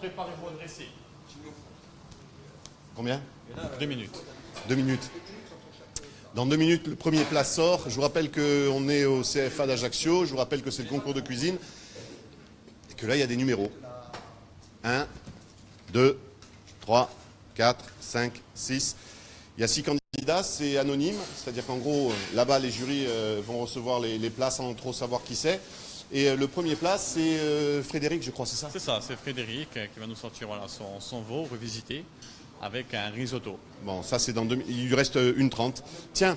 préparez-vous à dresser. Combien? 2 minutes. 2 minutes. Dans 2 minutes, le premier plat sort. Je vous rappelle qu'on est au CFA d'Ajaccio. Je vous rappelle que c'est le concours de cuisine. Et que là, il y a des numéros. 1, 2, 3, 4, 5, 6. Il y a 6 candidats, c'est anonyme. C'est-à-dire qu'en gros, là-bas, les jurys vont recevoir les plats sans trop savoir qui c'est. Et le premier plat, c'est Frédéric, je crois, c'est ça? C'est ça, c'est Frédéric qui va nous sortir son veau revisité avec un risotto. Bon, ça c'est dans 2 minutes. Il lui reste 1h30. Tiens,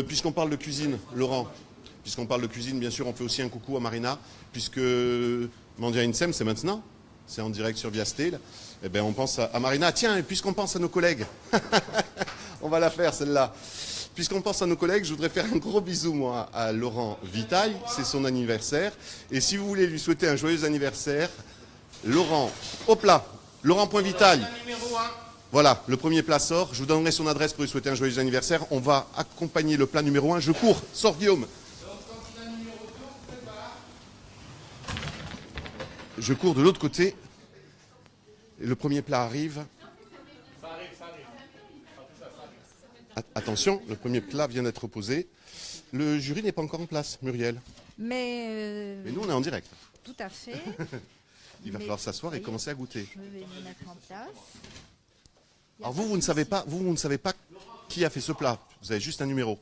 puisqu'on parle de cuisine, Laurent, puisqu'on parle de cuisine, bien sûr, on fait aussi un coucou à Marina, puisque Mandia Insem, c'est maintenant, c'est en direct sur Viastel. Eh bien, on pense à Marina. Tiens, et puisqu'on pense à nos collègues, on va la faire celle-là. Puisqu'on pense à nos collègues, je voudrais faire un gros bisou, moi, à Laurent Vitaille. C'est son anniversaire. Et si vous voulez lui souhaiter un joyeux anniversaire, Laurent, hop là, Laurent.Vitaille. Voilà, le premier plat sort. Je vous donnerai son adresse pour lui souhaiter un joyeux anniversaire. On va accompagner le plat numéro 1. Je cours. Sors, Guillaume. Je cours de l'autre côté. Et le premier plat arrive. Attention, le premier plat vient d'être posé. Le jury n'est pas encore en place, Muriel. Mais nous, on est en direct. Tout à fait. Il va falloir s'asseoir et commencer à goûter. Je vais me mettre en place. Alors vous ne savez pas, vous ne savez pas qui a fait ce plat. Vous avez juste un numéro.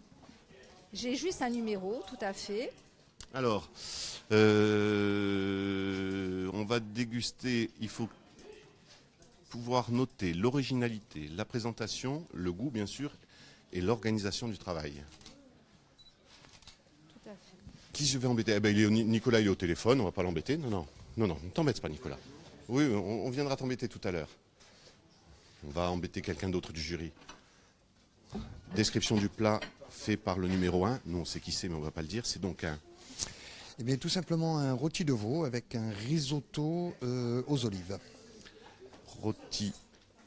J'ai juste un numéro, tout à fait. Alors, on va déguster. Il faut pouvoir noter l'originalité, la présentation, le goût bien sûr, et l'organisation du travail. Tout à fait. Qui je vais embêter? Eh ben, Nicolas, il est au téléphone, on va pas l'embêter. Non, ne t'embête pas, Nicolas. Oui, on viendra t'embêter tout à l'heure. On va embêter quelqu'un d'autre du jury. Description du plat fait par le numéro 1. Nous, on sait qui c'est, mais on ne va pas le dire. C'est donc un... Eh bien, tout simplement un rôti de veau avec un risotto aux olives. Rôti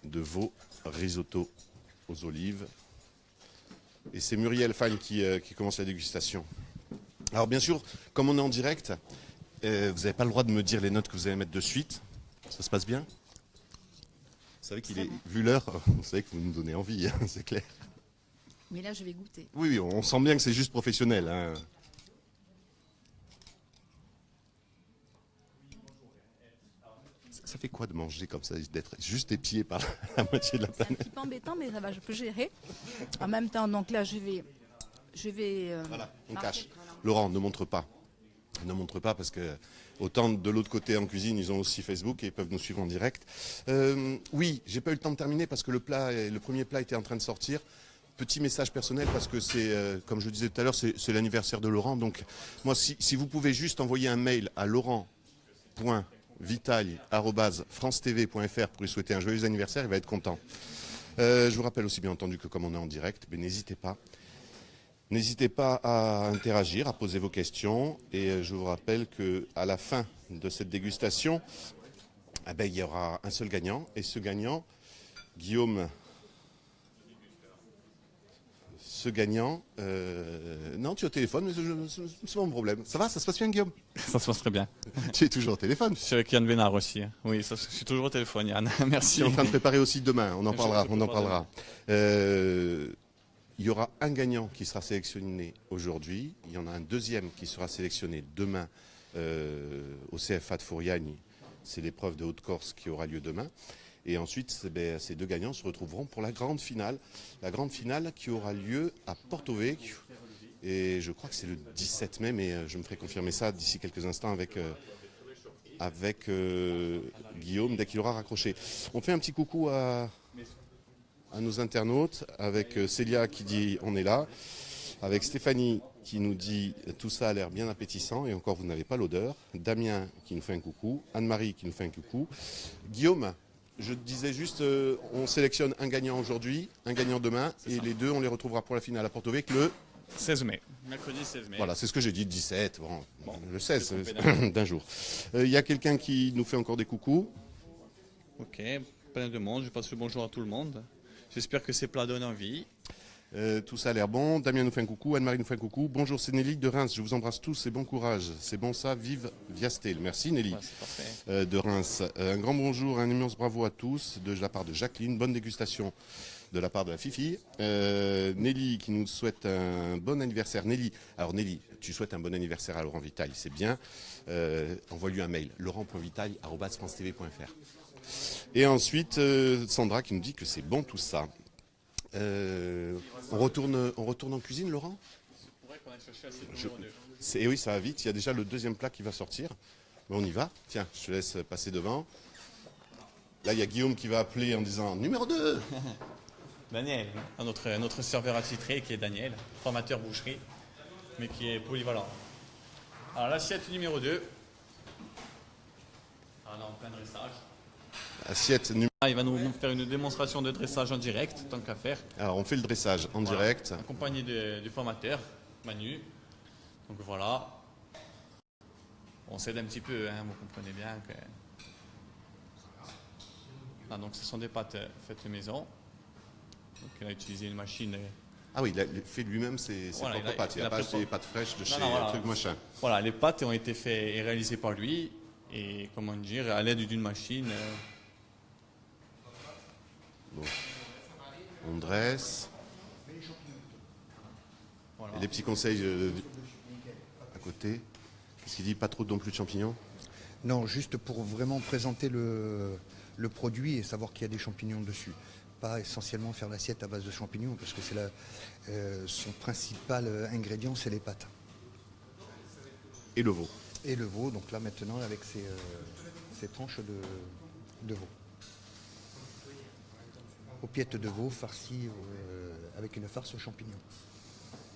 de veau, risotto aux olives. Et c'est Muriel Fagne qui commence la dégustation. Alors, bien sûr, comme on est en direct, vous n'avez pas le droit de me dire les notes que vous allez mettre de suite. Ça se passe bien? Vous savez qu'il est, vu l'heure, vous savez que vous nous donnez envie, hein, c'est clair. Mais là, je vais goûter. Oui, on sent bien que c'est juste professionnel. Hein. Ça fait quoi de manger comme ça, d'être juste épié par la moitié de la C'est un planète? petit peu embêtant, mais ça va, je peux gérer. En même temps, donc là, je vais. Voilà, on cache. Laurent, ne montre pas. Ne montre pas parce que autant de l'autre côté en cuisine, ils ont aussi Facebook et ils peuvent nous suivre en direct. Oui, j'ai pas eu le temps de terminer parce que le premier plat était en train de sortir. Petit message personnel parce que c'est, comme je le disais tout à l'heure, c'est l'anniversaire de Laurent. Donc moi, si vous pouvez juste envoyer un mail à laurent.vitaille@francetv.fr pour lui souhaiter un joyeux anniversaire, il va être content. Je vous rappelle aussi bien entendu que comme on est en direct, mais n'hésitez pas. N'hésitez pas à interagir, à poser vos questions. Et je vous rappelle qu'à la fin de cette dégustation, il y aura un seul gagnant. Et ce gagnant, Guillaume, non, tu es au téléphone, mais c'est pas mon problème. Ça va, ça se passe bien, Guillaume? Ça se passe très bien. Tu es toujours au téléphone. Je suis avec Yann Vénard aussi. Oui, je suis toujours au téléphone, Yann. Merci. Tu es en train de préparer aussi demain, on en parlera. Il y aura un gagnant qui sera sélectionné aujourd'hui. Il y en a un deuxième qui sera sélectionné demain au CFA de Fouriagne. C'est l'épreuve de Haute-Corse qui aura lieu demain. Et ensuite, ces deux gagnants se retrouveront pour la grande finale. La grande finale qui aura lieu à Porto Vecchio. Et je crois que c'est le 17 mai, mais je me ferai confirmer ça d'ici quelques instants avec Guillaume dès qu'il aura raccroché. On fait un petit coucou à nos internautes, avec Célia qui dit on est là, avec Stéphanie qui nous dit tout ça a l'air bien appétissant et encore vous n'avez pas l'odeur, Damien qui nous fait un coucou, Anne-Marie qui nous fait un coucou, Guillaume, je te disais juste on sélectionne un gagnant aujourd'hui, un gagnant demain et les deux on les retrouvera pour la finale à Porto Vecchio le 16 mai. Mercredi 16 mai. Voilà, c'est ce que j'ai dit, 17, bon, le 16 d'un jour. Il y a quelqu'un qui nous fait encore des coucous. Ok, plein de monde, je passe le bonjour à tout le monde. J'espère que ces plats donnent envie. Tout ça a l'air bon. Damien nous fait un coucou, Anne-Marie nous fait un coucou. Bonjour, c'est Nelly de Reims. Je vous embrasse tous et bon courage. C'est bon ça, vive Viastel. Merci Nelly Ouais, c'est parfait. de Reims. Un grand bonjour, un immense bravo à tous de la part de Jacqueline. Bonne dégustation de la part de la Fifi. Nelly qui nous souhaite un bon anniversaire. Nelly, alors Nelly, tu souhaites un bon anniversaire à Laurent Vitaille, c'est bien. Envoie-lui un mail, laurent.vitaille@francetv.fr. Et ensuite, Sandra qui nous dit que c'est bon tout ça. On retourne en cuisine, Laurent ? On pourrait qu'on aille chercher l'assiette numéro 2. Et oui, ça va vite. Il y a déjà le deuxième plat qui va sortir. Mais on y va. Tiens, je te laisse passer devant. Là, il y a Guillaume qui va appeler en disant numéro 2. Daniel, notre serveur attitré qui est Daniel, formateur boucherie, mais qui est polyvalent. Alors l'assiette numéro 2. Alors là, en plein dressage. Assiette numéro. Il va nous faire une démonstration de dressage en direct, tant qu'à faire. Alors, on fait le dressage en direct. Accompagné du formateur, Manu. Donc voilà. On s'aide un petit peu, hein, vous comprenez bien que... Ah, donc ce sont des pâtes faites maison. Donc il a utilisé une machine. Ah oui, il a fait lui-même ses Voilà, propres pâtes. Il n'a pas acheté des pâtes fraîches de chez voilà. truc machin. Voilà, les pâtes ont été faites et réalisées par lui. Et comment dire, à l'aide d'une machine. Bon. On dresse. Voilà. Et les petits conseils à côté. Qu'est-ce qu'il dit? Pas trop non plus de champignons? Non, juste pour vraiment présenter le produit et savoir qu'il y a des champignons dessus. Pas essentiellement faire l'assiette à base de champignons, parce que c'est son principal ingrédient, c'est les pâtes. Et le veau. Et le veau, donc là maintenant avec ces tranches de veau. Aux piètes de veau farcies avec une farce aux champignons.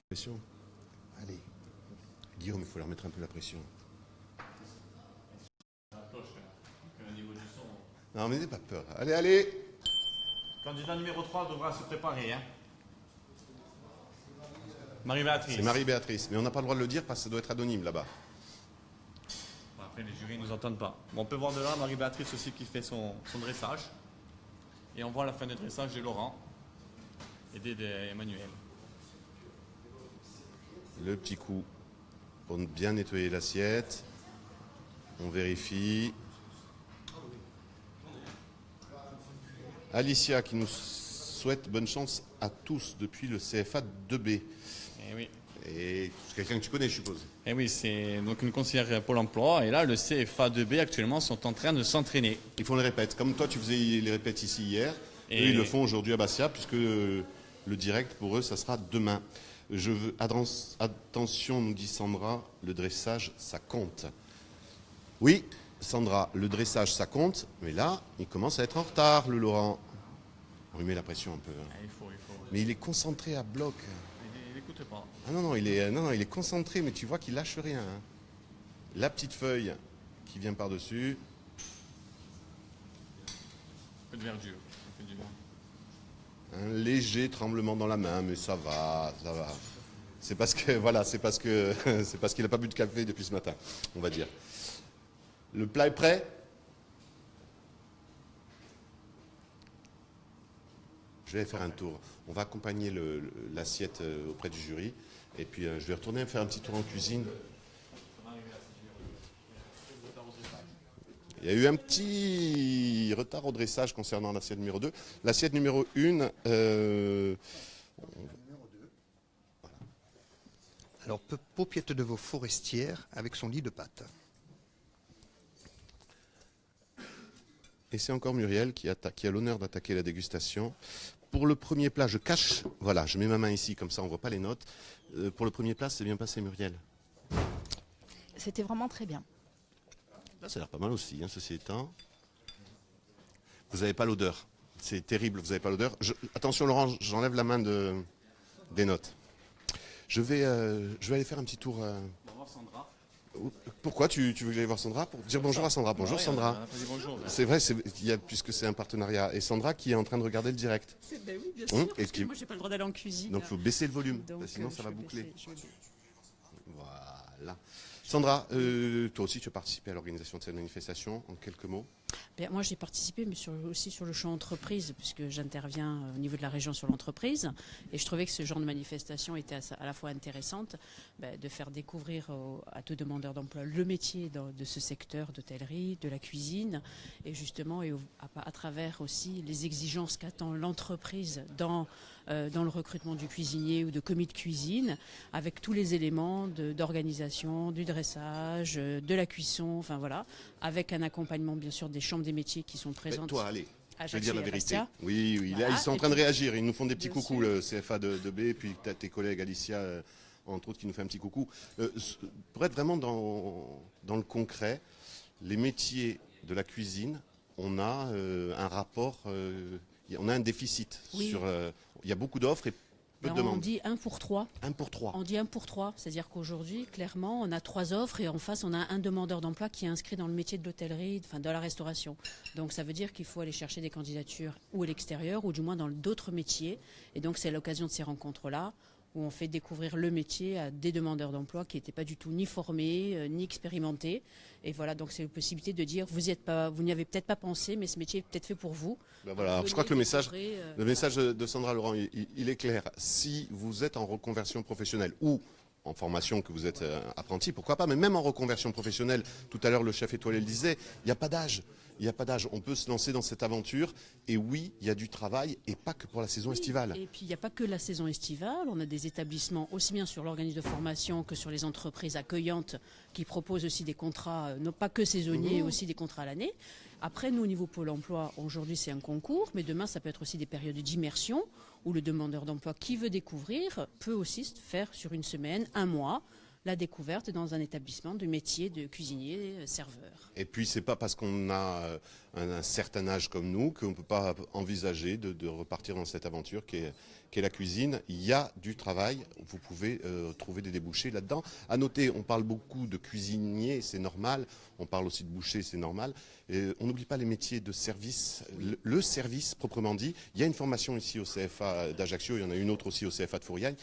Pression. Allez. Guillaume, il faut leur mettre un peu la pression. Non, mais n'ayez pas peur. Allez, allez. Candidat numéro 3 devra se préparer. Hein. Marie-Béatrice. C'est Marie-Béatrice. Mais on n'a pas le droit de le dire parce que ça doit être anonyme là-bas. Bon, après, les jurys ne nous entendent pas. Bon, on peut voir de là Marie-Béatrice aussi qui fait son dressage. Et on voit la fin du dressage de Laurent, aidé d'Emmanuel. Le petit coup pour bien nettoyer l'assiette. On vérifie. Alicia qui nous souhaite bonne chance à tous depuis le CFA 2B. Et oui. Et c'est quelqu'un que tu connais, je suppose. Et oui, c'est donc une conseillère Pôle emploi. Et là, le CFA 2B actuellement sont en train de s'entraîner. Ils font les répètes. Comme toi, tu faisais les répètes ici hier. Et eux, ils le font aujourd'hui à Bastia, puisque le direct, pour eux, ça sera demain. Je veux... Attention, nous dit Sandra, le dressage, ça compte. Oui, Sandra, le dressage, ça compte. Mais là, il commence à être en retard, le Laurent. On lui met la pression un peu. Hein. Ah, il faut. Mais il est concentré à bloc. Il n'écoute pas. Ah non, il est concentré, mais tu vois qu'il lâche rien. Hein. La petite feuille qui vient par-dessus. Un peu de verdure. Ça fait du bien. Un léger tremblement dans la main, mais ça va. C'est parce que c'est parce qu'il n'a pas bu de café depuis ce matin, on va dire. Le plat est prêt? Je vais faire un tour. On va accompagner l'assiette auprès du jury. Et puis je vais retourner faire un petit tour en cuisine. Il y a eu un petit retard au dressage concernant l'assiette numéro 2. L'assiette numéro 1... Alors, paupiette de veau forestière avec son lit de pâte. Et c'est encore Muriel qui a l'honneur d'attaquer la dégustation. Pour le premier plat, je mets ma main ici, comme ça on ne voit pas les notes. Pour le premier plat, c'est bien passé, Muriel? C'était vraiment très bien. Là, ça a l'air pas mal aussi, hein, ceci étant. Vous n'avez pas l'odeur. C'est terrible, vous n'avez pas l'odeur. Attention, Laurent, j'enlève la main des notes. Je vais aller faire un petit tour. On va voir Sandra. Pourquoi tu veux que j'aille voir Sandra? Pour dire bonjour à Sandra. Bonjour Sandra. On a pas dit bonjour. C'est vrai, puisque c'est un partenariat. Et Sandra qui est en train de regarder le direct. Ben oui, bien sûr, parce que et moi, j'ai pas le droit d'aller en cuisine. Donc il faut baisser le volume, Donc, sinon ça je va vais boucler. baisser, je vais baisser. Voilà. Sandra, toi aussi tu as participé à l'organisation de cette manifestation, en quelques mots. Bien, moi, j'ai participé, mais aussi sur le champ entreprise, puisque j'interviens au niveau de la région sur l'entreprise. Et je trouvais que ce genre de manifestation était à la fois intéressante, de faire découvrir à tout demandeur d'emploi le métier de ce secteur d'hôtellerie, de la cuisine, et justement à travers aussi les exigences qu'attend l'entreprise dans le recrutement du cuisinier ou de commis de cuisine, avec tous les éléments d'organisation, du dressage, de la cuisson, enfin voilà, avec un accompagnement bien sûr des chambres des métiers qui sont présentes. Toi, allez, je vais Ajaccio dire la et à vérité. Bastia. Oui, oui, là, Voilà. ils sont en Et train de puis, réagir. Ils nous font des petits bien coucous, sûr. le CFA de B, et puis tu as tes collègues, Alicia, entre autres, qui nous fait un petit coucou. Pour être vraiment dans le concret, les métiers de la cuisine, on a un rapport, on a un déficit. Oui. Il y a beaucoup d'offres et peu de on demandes. dit 1 pour 3. 1 pour 3. On dit 1 pour 3, c'est-à-dire qu'aujourd'hui, clairement, on a 3 offres et en face, on a un demandeur d'emploi qui est inscrit dans le métier de l'hôtellerie, enfin de la restauration. Donc ça veut dire qu'il faut aller chercher des candidatures ou à l'extérieur ou du moins dans d'autres métiers. Et donc c'est l'occasion de ces rencontres-là où on fait découvrir le métier à des demandeurs d'emploi qui n'étaient pas du tout ni formés, ni expérimentés. Et voilà, donc c'est une possibilité de dire, vous n'y avez peut-être pas pensé, mais ce métier est peut-être fait pour vous. Ben voilà, alors, je crois que le message de Sandra Laurent, il est clair. Si vous êtes en reconversion professionnelle ou en formation, que vous êtes apprenti, pourquoi pas, mais même en reconversion professionnelle, tout à l'heure le chef étoilé le disait, il n'y a pas d'âge. Il n'y a pas d'âge, on peut se lancer dans cette aventure et oui, il y a du travail et pas que pour la saison estivale. Et puis il n'y a pas que la saison estivale, on a des établissements aussi bien sur l'organisme de formation que sur les entreprises accueillantes qui proposent aussi des contrats, non pas que saisonniers, aussi des contrats à l'année. Après, nous au niveau Pôle emploi, aujourd'hui c'est un concours, mais demain ça peut être aussi des périodes d'immersion où le demandeur d'emploi qui veut découvrir peut aussi faire sur une semaine, un mois, la découverte dans un établissement de métier de cuisinier, serveur. Et puis c'est pas parce qu'on a un certain âge comme nous qu'on ne peut pas envisager de repartir dans cette aventure qui est la cuisine. Il y a du travail, vous pouvez trouver des débouchés là-dedans. À noter, on parle beaucoup de cuisinier, c'est normal. On parle aussi de boucher, c'est normal. Et on n'oublie pas les métiers de service. Le service, proprement dit. Il y a une formation ici au CFA d'Ajaccio, il y en a une autre aussi au CFA de Fouriagne.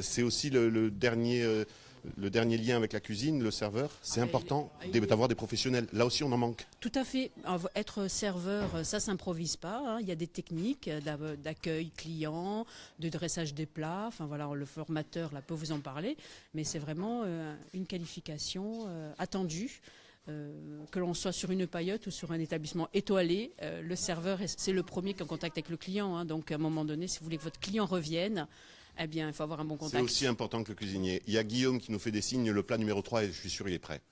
C'est aussi le dernier lien avec la cuisine, le serveur. C'est important d'avoir des professionnels. Là aussi, on en manque. Tout à fait. Être serveur, ça s'improvise pas. Hein. Il y a des techniques d'accueil client, de dressage des plats. Enfin voilà, le formateur là peut vous en parler. Mais c'est vraiment une qualification attendue. Que l'on soit sur une paillote ou sur un établissement étoilé, le serveur, c'est le premier qui est en contact avec le client. Hein. Donc à un moment donné, si vous voulez que votre client revienne, eh bien, il faut avoir un bon contact. C'est aussi important que le cuisinier. Il y a Guillaume qui nous fait des signes, le plat numéro 3, et je suis sûr il est prêt.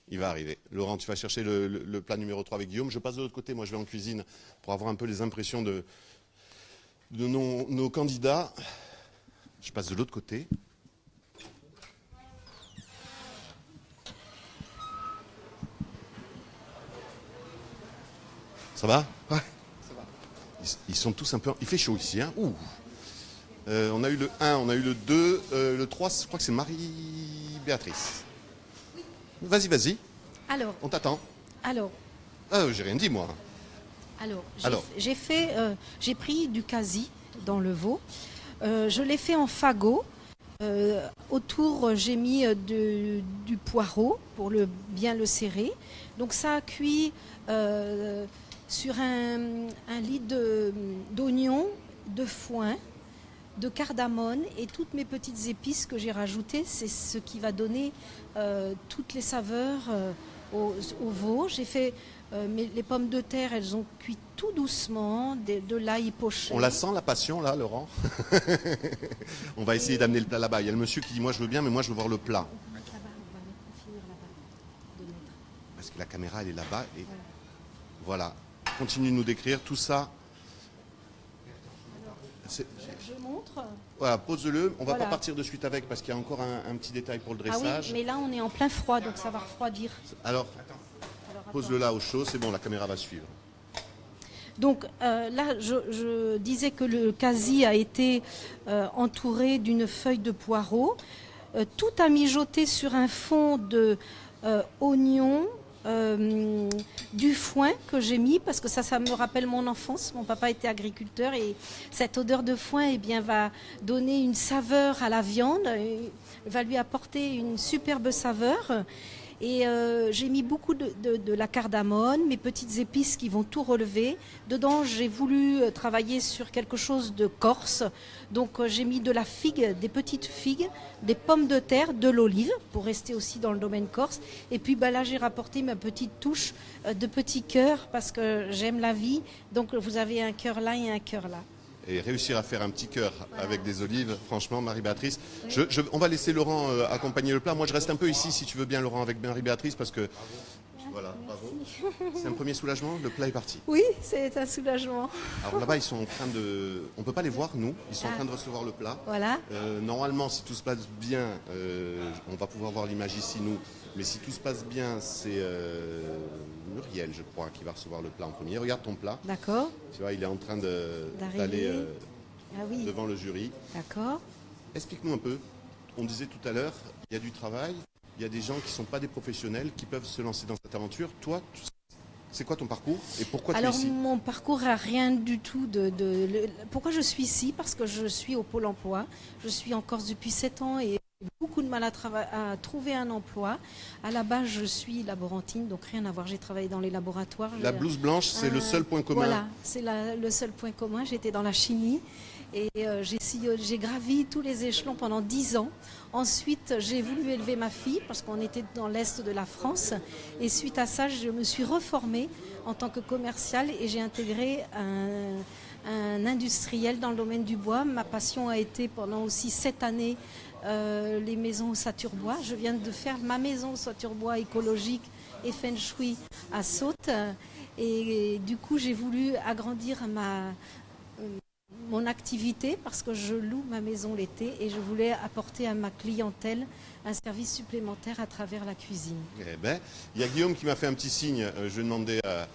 Il va arriver. Laurent, tu vas chercher le plat numéro 3 avec Guillaume. Je passe de l'autre côté, moi je vais en cuisine pour avoir un peu les impressions de nos candidats. Je passe de l'autre côté. Ça va ? Ouais. Ils sont tous un peu... Il fait chaud ici, hein ? Ouh. On a eu le 1, on a eu le 2, le 3, je crois que c'est Marie-Béatrice. Vas-y. Alors, On t'attend. alors, J'ai rien dit, moi. Alors. J'ai pris du quasi dans le veau. Je l'ai fait en fagot. Autour, j'ai mis du poireau pour bien le serrer. Donc ça a cuit sur un lit d'oignon, de foin, de cardamone et toutes mes petites épices que j'ai rajoutées. C'est ce qui va donner toutes les saveurs au veau. J'ai fait les pommes de terre, elles ont cuit tout doucement, de l'ail poché. On la sent, la passion, là, Laurent. On va essayer d'amener le plat là-bas. Il y a le monsieur qui dit, moi je veux bien, mais moi je veux voir le plat. Là-bas, on va finir là-bas de mettre. Parce que la caméra, elle est là-bas. Et voilà. Continue de nous décrire tout ça. Je montre. Voilà, pose-le. On va Voilà. pas partir de suite avec parce qu'il y a encore un petit détail pour le Ah dressage. oui, mais là on est en plein froid, donc ça va refroidir. Alors, Alors, pose-le là au chaud, c'est bon, la caméra va suivre. Donc là, je disais que le quasi a été entouré d'une feuille de poireau, tout a mijoté sur un fond de oignons, du foin que j'ai mis parce que ça me rappelle mon enfance. Mon papa était agriculteur et cette odeur de foin va donner une saveur à la viande, va lui apporter une superbe saveur. Et j'ai mis beaucoup de la cardamone, mes petites épices qui vont tout relever. Dedans, j'ai voulu travailler sur quelque chose de corse. Donc j'ai mis de la figue, des petites figues, des pommes de terre, de l'olive, pour rester aussi dans le domaine corse. Et puis là, j'ai rapporté ma petite touche de petits cœurs, parce que j'aime la vie. Donc vous avez un cœur là et un cœur là. Et réussir à faire un petit cœur avec des olives, franchement, Marie-Béatrice. On va laisser Laurent accompagner le plat. Moi, je reste un peu ici, si tu veux bien, Laurent, avec Marie-Béatrice, parce que... Voilà, bravo. C'est un premier soulagement, le plat est parti. Oui, c'est un soulagement. Alors là-bas, ils sont en train de... On ne peut pas les voir, nous. Ils sont en train de recevoir le plat. Voilà. Normalement, si tout se passe bien, on va pouvoir voir l'image ici, nous. Mais si tout se passe bien, c'est Muriel, je crois, qui va recevoir le plat en premier. Regarde ton plat. D'accord. Tu vois, il est en train d'aller devant le jury. D'accord. Explique-nous un peu. On disait tout à l'heure, il y a du travail, il y a des gens qui ne sont pas des professionnels, qui peuvent se lancer dans cette aventure. Toi, c'est quoi ton parcours et pourquoi tu es ici? Mon parcours n'a rien du tout Pourquoi je suis ici? Parce que je suis au Pôle emploi. Je suis en Corse depuis 7 ans et j'ai beaucoup de mal à trouver un emploi. À la base, je suis laborantine, donc rien à voir. J'ai travaillé dans les laboratoires. La blouse blanche, c'est le seul point commun. Voilà, c'est le seul point commun. J'étais dans la chimie et j'ai gravi tous les échelons pendant 10 ans. Ensuite, j'ai voulu élever ma fille parce qu'on était dans l'est de la France. Et suite à ça, je me suis reformée en tant que commerciale et j'ai intégré un industriel dans le domaine du bois. Ma passion a été pendant aussi 7 années les maisons Saturbois. Je viens de faire ma maison Saturbois écologique et Feng Shui à Sautes. Et du coup, j'ai voulu agrandir mon activité parce que je loue ma maison l'été et je voulais apporter à ma clientèle un service supplémentaire à travers la cuisine. Eh ben, il y a Guillaume qui m'a fait un petit signe. Je vais demander à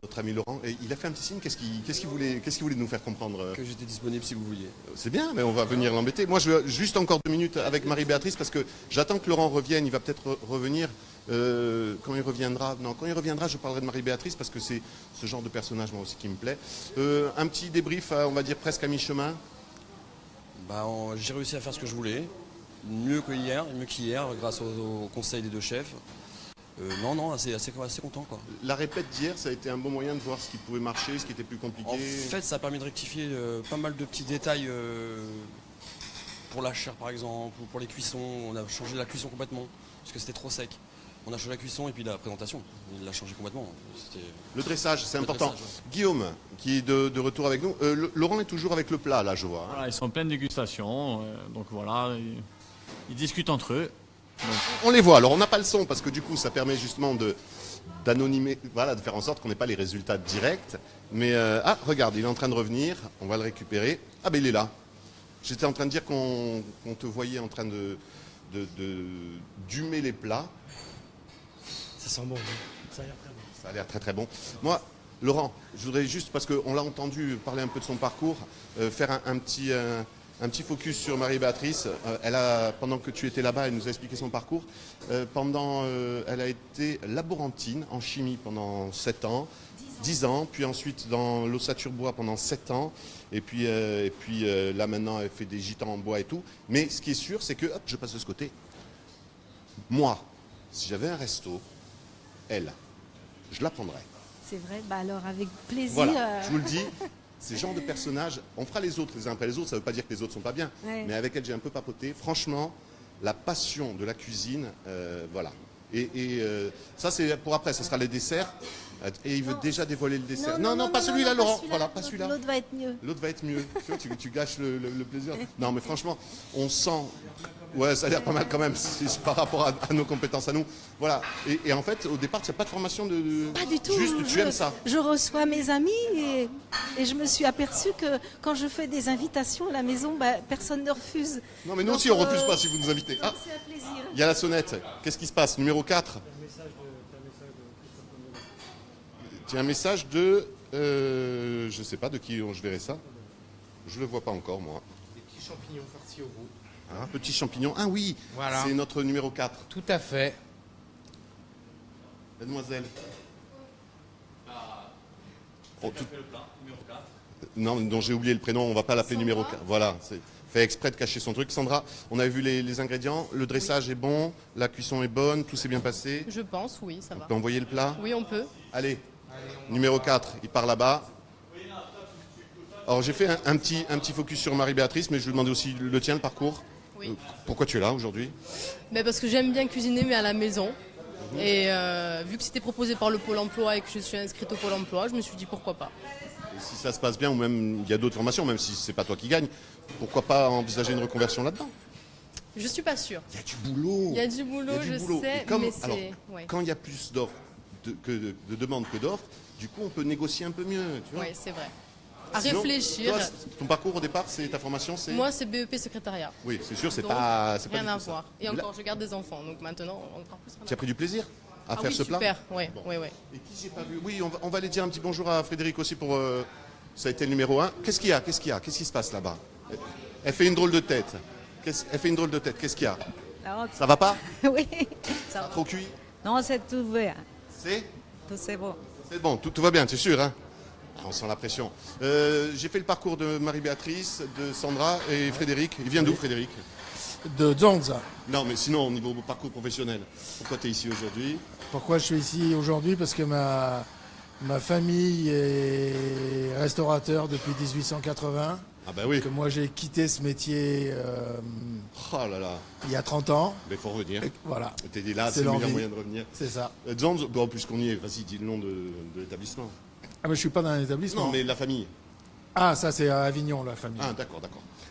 notre ami Laurent. Et il a fait un petit signe. Qu'est-ce qu'il voulait nous faire comprendre? Que j'étais disponible si vous vouliez. C'est bien, mais on va venir l'embêter. Moi, je veux juste encore 2 minutes avec Marie-Béatrice parce que j'attends que Laurent revienne. Il va peut-être revenir. Quand il reviendra, je parlerai de Marie-Béatrice parce que c'est ce genre de personnage moi aussi qui me plaît. Un petit débrief, on va dire presque à mi-chemin. J'ai réussi à faire ce que je voulais, mieux qu'hier, grâce au conseil des 2 chefs. Assez content quoi. La répète d'hier, ça a été un bon moyen de voir ce qui pouvait marcher, ce qui était plus compliqué. En fait, ça a permis de rectifier pas mal de petits détails pour la chair par exemple, ou pour les cuissons. On a changé la cuisson complètement parce que c'était trop sec. On a changé la cuisson et puis la présentation, il l'a changé complètement. Le dressage, c'est important. Dressage, ouais. Guillaume, qui est de retour avec nous. Laurent est toujours avec le plat, là, je vois. Voilà, ils sont en pleine dégustation, donc voilà, ils discutent entre eux. Donc... On les voit, alors on n'a pas le son, parce que du coup, ça permet justement d'anonymer, voilà, de faire en sorte qu'on n'ait pas les résultats directs. Mais, regarde, il est en train de revenir, on va le récupérer. Ah ben il est là. J'étais en train de dire qu'on te voyait en train d'humer les plats. Ça sent bon, ça a l'air très bon. Ça a l'air très très bon. Moi, Laurent, je voudrais juste, parce qu'on l'a entendu parler un peu de son parcours, faire un petit focus sur Marie-Béatrice. Pendant que tu étais là-bas, elle nous a expliqué son parcours. Elle a été laborantine en chimie pendant 7 ans, 10 ans, puis ensuite dans l'ossature-bois pendant 7 ans. Et puis là maintenant, elle fait des gitans en bois et tout. Mais ce qui est sûr, c'est que, hop, je passe de ce côté. Moi, si j'avais un resto, je la prendrais. C'est vrai, alors avec plaisir. Voilà, je vous le dis, ces genres de personnages, on fera les autres les uns après les autres, ça ne veut pas dire que les autres ne sont pas bien, ouais. Mais avec elle j'ai un peu papoté. Franchement, la passion de la cuisine, voilà. Et ça c'est pour après, ce sera les desserts. Et il veut déjà dévoiler le dessert. Non, pas celui-là, Laurent. Voilà, pas celui-là. L'autre va être mieux. L'autre va être mieux. Tu gâches le plaisir. Non, mais franchement, on sent. Ouais, ça a l'air pas mal quand même, c'est par rapport à nos compétences à nous. Voilà. Et en fait, au départ, tu n'as pas de formation de. Pas du tout. Juste, tu aimes ça. Je reçois mes amis et je me suis aperçue que quand je fais des invitations à la maison, personne ne refuse. Non, mais nous aussi, on ne refuse pas si vous nous invitez. Ah, c'est un plaisir. il y a la sonnette. Qu'est-ce qui se passe? Numéro 4. Tu as un message de. Je ne sais pas de qui je verrai ça. Je ne le vois pas encore, moi. Des petits champignons farcis au goût. Un petit champignon. Ah oui, voilà. C'est notre numéro 4. Tout à fait. Mademoiselle. Oh, tout- Fait le plat, numéro 4. Non, dont j'ai oublié le prénom, on va pas l'appeler numéro 4. Voilà, c'est fait exprès de cacher son truc. Sandra, on avait vu les ingrédients, le dressage est bon, la cuisson est bonne, tout s'est bien passé. Je pense, oui, ça On va. peut envoyer le plat? Oui, on peut. Allez, numéro 4, il part là-bas. Alors j'ai fait un petit focus sur Marie-Béatrice, mais je lui demandais aussi le tien, le parcours. Oui. Pourquoi tu es là aujourd'hui? Mais parce que j'aime bien cuisiner, mais à la maison. Et vu que c'était proposé par le Pôle emploi et que je suis inscrite au Pôle emploi, je me suis dit pourquoi pas. Et si ça se passe bien, ou même il y a d'autres formations, même si c'est pas toi qui gagne, pourquoi pas envisager une reconversion là-dedans? Je suis pas sûre. Il y a du boulot. Il y a du boulot, Il y a du je boulot. sais, Et comme- mais alors, c'est... ouais. Quand il y a plus d'offres de demandes que d'offres, du coup on peut négocier un peu mieux. Tu vois. Oui, c'est vrai. À Sinon, réfléchir. toi, ton parcours au départ, c'est ta formation, c'est. Moi, c'est BEP secrétariat. Oui, c'est sûr, c'est Donc, pas. C'est pas rien du à tout ça. voir. Et Là, encore, je garde des enfants, donc maintenant, encore plus. tu as pris du plaisir à Ah faire oui, ce plat. super. Oui, Bon. oui, oui. Et qui j'ai pas vu? Oui, on va aller dire un petit bonjour à Frédéric aussi pour. Ça a été le numéro 1. Qu'est-ce qu'il y a? Qu'est-ce qui se passe là-bas? Elle fait une drôle de tête. Elle fait une drôle de tête. Qu'est-ce qu'il y a? Ça va pas? Oui, ça va. Trop cuit? Non, c'est tout ouvert. C'est Tout c'est bon. C'est bon, tout va bien, tu es sûr, hein? Ah, on sent la pression. J'ai fait le parcours de Marie-Béatrice, de Sandra et Frédéric. Il vient d'où, Frédéric? De Zonza. Non, mais sinon, au niveau parcours professionnel, pourquoi tu es ici aujourd'hui? Pourquoi je suis ici aujourd'hui? Parce que ma famille est restaurateur depuis 1880. Ah bah oui. Que moi j'ai quitté ce métier Oh là là, il y a 30 ans. mais faut revenir. Et voilà, T'es dit là, C'est c'est le meilleur l'envie. moyen de revenir. c'est ça. Zonz, bon, puisqu'on y est, vas-y, dis le nom de l'établissement. Ah mais je suis pas dans un établissement. Non, mais la famille. Ah ça c'est à Avignon la famille. Ah, d'accord.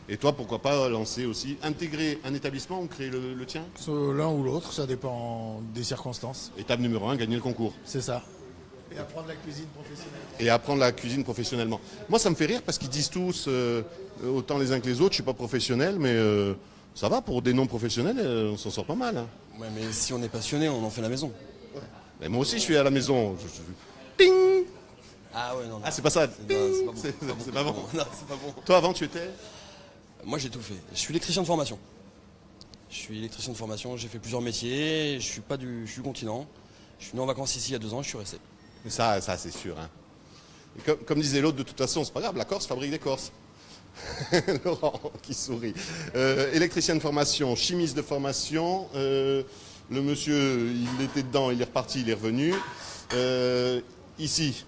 Et toi, pourquoi pas lancer aussi, intégrer un établissement ou créer le tien? Soit l'un ou l'autre, ça dépend des circonstances. Étape numéro 1, gagner le concours. C'est ça. Et apprendre la cuisine professionnelle. Et apprendre la cuisine professionnellement. Moi, ça me fait rire parce qu'ils disent tous, autant les uns que les autres, je suis pas professionnel, mais ça va, pour des non-professionnels, on s'en sort pas mal. Hein. Ouais, mais si on est passionné, on en fait la maison. Mais moi aussi, je suis à la maison. Ping. Ah ouais, non. Ah, c'est pas ça. Non, c'est pas bon. C'est pas bon. Non, c'est pas bon. Toi, avant, tu étais? Moi, j'ai tout fait. Je suis électricien de formation. J'ai fait plusieurs métiers. Je suis du continent. Je suis venu en vacances ici il y a 2 ans, je suis resté. Mais ça c'est sûr. Hein. Et comme disait l'autre, de toute façon, c'est pas grave, la Corse fabrique des Corses. Laurent qui sourit. Électricien de formation, chimiste de formation. Le monsieur, il était dedans, il est reparti, il est revenu. Ici,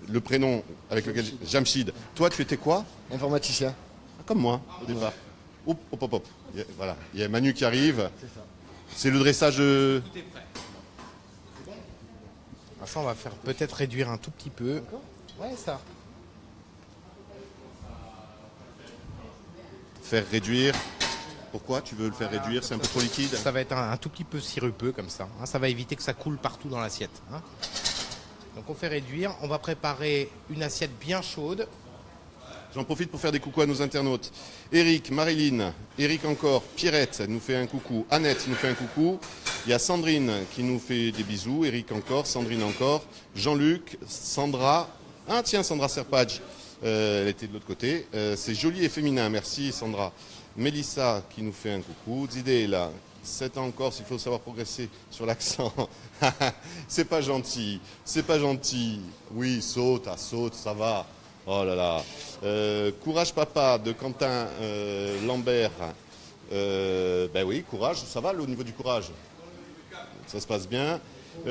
le prénom avec lequel Jamshid. Toi, tu étais quoi? Informaticien. Comme moi, au départ. Hop, hop, hop, hop. Voilà, il y a Manu qui arrive. C'est le dressage. Ça, on va faire peut-être réduire un tout petit peu. Ouais, ça. Faire réduire. Pourquoi tu veux le faire réduire? C'est un peu trop liquide? Ça va être un tout petit peu sirupeux comme ça. Hein. Ça va éviter que ça coule partout dans l'assiette. Hein. Donc on fait réduire. On va préparer une assiette bien chaude. J'en profite pour faire des coucous à nos internautes. Eric, Marilyn, Eric encore, Pierrette nous fait un coucou, Annette nous fait un coucou. Il y a Sandrine qui nous fait des bisous, Eric encore, Sandrine encore, Jean-Luc, Sandra. Ah tiens, Sandra Serpage, elle était de l'autre côté. C'est joli et féminin, merci Sandra. Mélissa qui nous fait un coucou. Zidé là, 7 ans encore, s'il faut savoir progresser sur l'accent. C'est pas gentil, c'est pas gentil. Oui, saute, ça va. Oh là là. Courage papa de Quentin Lambert. Ben oui, courage, ça va au niveau du courage. Ça se passe bien.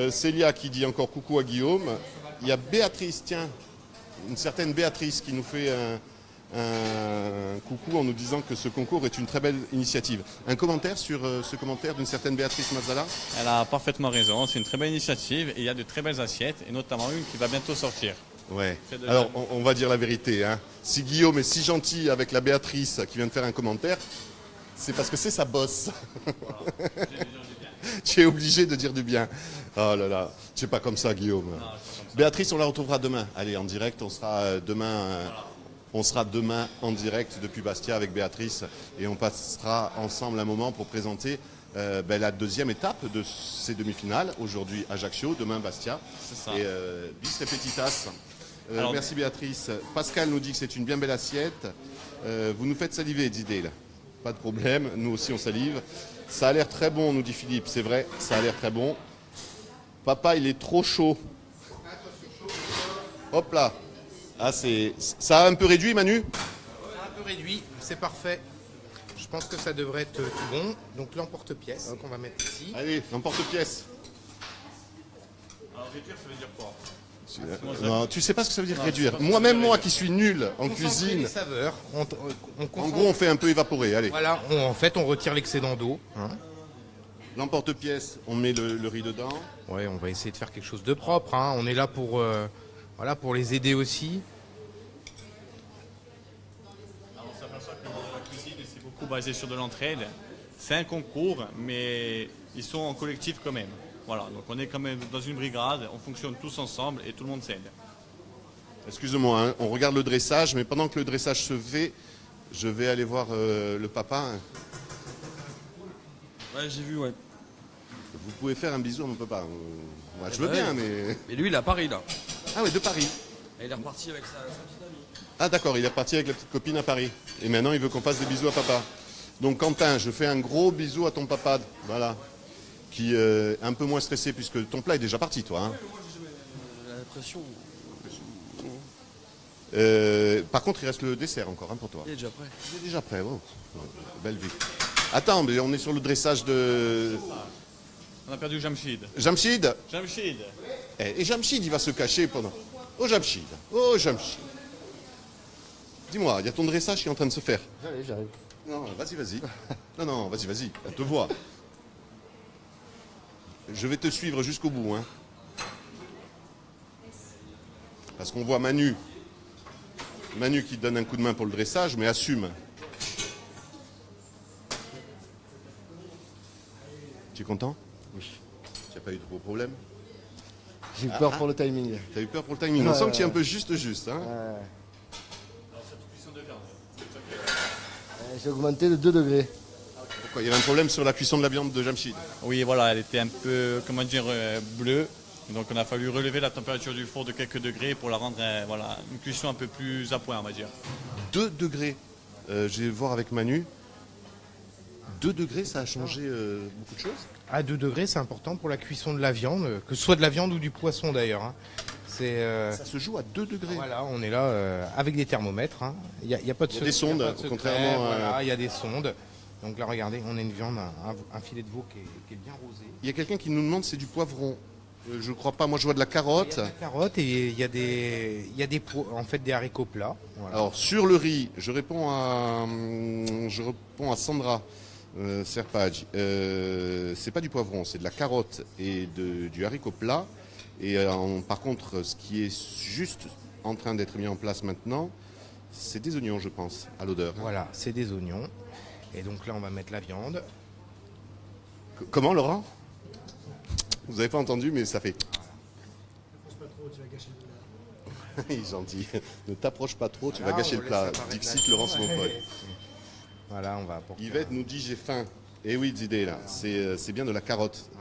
Célia qui dit encore coucou à Guillaume. Il y a Béatrice, tiens, une certaine Béatrice qui nous fait un coucou en nous disant que ce concours est une très belle initiative. Un commentaire sur ce commentaire d'une certaine Béatrice Mazzala? Elle a parfaitement raison, c'est une très belle initiative et il y a de très belles assiettes et notamment une qui va bientôt sortir. Ouais. Alors, on va dire la vérité. Hein. Si Guillaume est si gentil avec la Béatrice qui vient de faire un commentaire, c'est parce que c'est sa bosse. Voilà. Tu es obligé de dire du bien. Oh là là, tu n'es pas comme ça, Guillaume. Non, Béatrice, on la retrouvera demain. Allez, en direct, on sera demain. On sera demain en direct depuis Bastia avec Béatrice et on passera ensemble un moment pour présenter la deuxième étape de ces demi-finales. Aujourd'hui Ajaccio, demain Bastia. C'est ça. Et bis repetitas. Alors, merci Béatrice. Pascal nous dit que c'est une bien belle assiette. Vous nous faites saliver, dit Dale. Pas de problème, nous aussi on salive. Ça a l'air très bon, nous dit Philippe. C'est vrai, ça a l'air très bon. Papa, il est trop chaud. Hop là. Ah, ça a un peu réduit, Manu? Un peu réduit, c'est parfait. Je pense que ça devrait être tout bon. Donc l'emporte-pièce qu'on va mettre ici. Allez, l'emporte-pièce. Alors réduire, ça veut dire quoi? Non, tu sais pas ce que ça veut dire réduire. Moi-même, moi qui suis nul en cuisine. Les saveurs. En gros, on fait un peu évaporer. Allez. Voilà, en fait, on retire l'excédent d'eau. Hein. L'emporte-pièce, on met le riz dedans. Ouais, on va essayer de faire quelque chose de propre. Hein. On est là pour, voilà, pour les aider aussi. Alors, on s'aperçoit que la cuisine, c'est beaucoup basé sur de l'entraide. C'est un concours, mais ils sont en collectif quand même. Voilà, donc on est quand même dans une brigade, on fonctionne tous ensemble et tout le monde s'aide. Excuse-moi, hein, on regarde le dressage, mais pendant que le dressage se fait, je vais aller voir le papa. Hein. Ouais, j'ai vu, ouais. Vous pouvez faire un bisou à mon papa. Moi, je veux bien, mais... Et lui, il est à Paris, là. Ah ouais, de Paris. Et il est reparti avec sa petite amie. Ah d'accord, il est parti avec la petite copine à Paris. Et maintenant, il veut qu'on fasse des bisous à papa. Donc Quentin, je fais un gros bisou à ton papa. Voilà. Qui est un peu moins stressé, puisque ton plat est déjà parti, toi. Hein. Moi, j'ai l'impression... Par contre, il reste le dessert encore hein, pour toi. Il est déjà prêt. Il est déjà prêt, oh. Belle vie. Attends, mais on est sur le dressage de... On a perdu Jamchid. Jamchid. Jamchid. Et Jamchid, il va se cacher pendant... Oh Jamchid, oh Jamchid. Dis-moi, il y a ton dressage qui est en train de se faire. Allez, j'arrive. Non, vas-y. Non, vas-y. On te voit. Je vais te suivre jusqu'au bout. Hein. Parce qu'on voit Manu qui donne un coup de main pour le dressage, mais assume. Tu es content? Oui. Tu n'as pas eu de gros problèmes? J'ai eu peur pour le timing. Tu as eu peur pour le timing. On sent que tu es un peu juste. Hein. J'ai augmenté de 2 degrés. Pourquoi? Il y avait un problème sur la cuisson de la viande de Jamchid? Oui, voilà, elle était un peu, comment dire, bleue. Donc on a fallu relever la température du four de quelques degrés pour la rendre voilà, une cuisson un peu plus à point, on va dire. 2 degrés. Je vais voir avec Manu. 2 degrés, ça a changé beaucoup de choses? À 2 degrés, c'est important pour la cuisson de la viande, que ce soit de la viande ou du poisson d'ailleurs. Hein. Ça se joue à 2 degrés. Voilà, on est là avec des thermomètres. Hein. Il y a pas de Il y a des sondes, contrairement à... Voilà, il y a des sondes. Donc là, regardez, on a une viande, un filet de veau qui est bien rosé. Il y a quelqu'un qui nous demande c'est du poivron. Je crois pas, moi je vois de la carotte. Il y a de la carotte et il y a des haricots plats. Voilà. Alors sur le riz, je réponds à Sandra Serpage. C'est pas du poivron, c'est de la carotte et du haricot plat. Et par contre, ce qui est juste en train d'être mis en place maintenant, c'est des oignons, je pense, à l'odeur. Voilà, c'est des oignons. Et donc là, on va mettre la viande. Comment, Laurent? Vous n'avez pas entendu, mais ça fait... Ne t'approche pas trop, tu vas gâcher le plat. Il est gentil. Ne t'approche pas trop, tu vas gâcher le plat. Dixit Laurence Monpol. Voilà, on va apporter... Yvette nous dit j'ai faim. Eh oui, d'idée là, c'est bien de la carotte.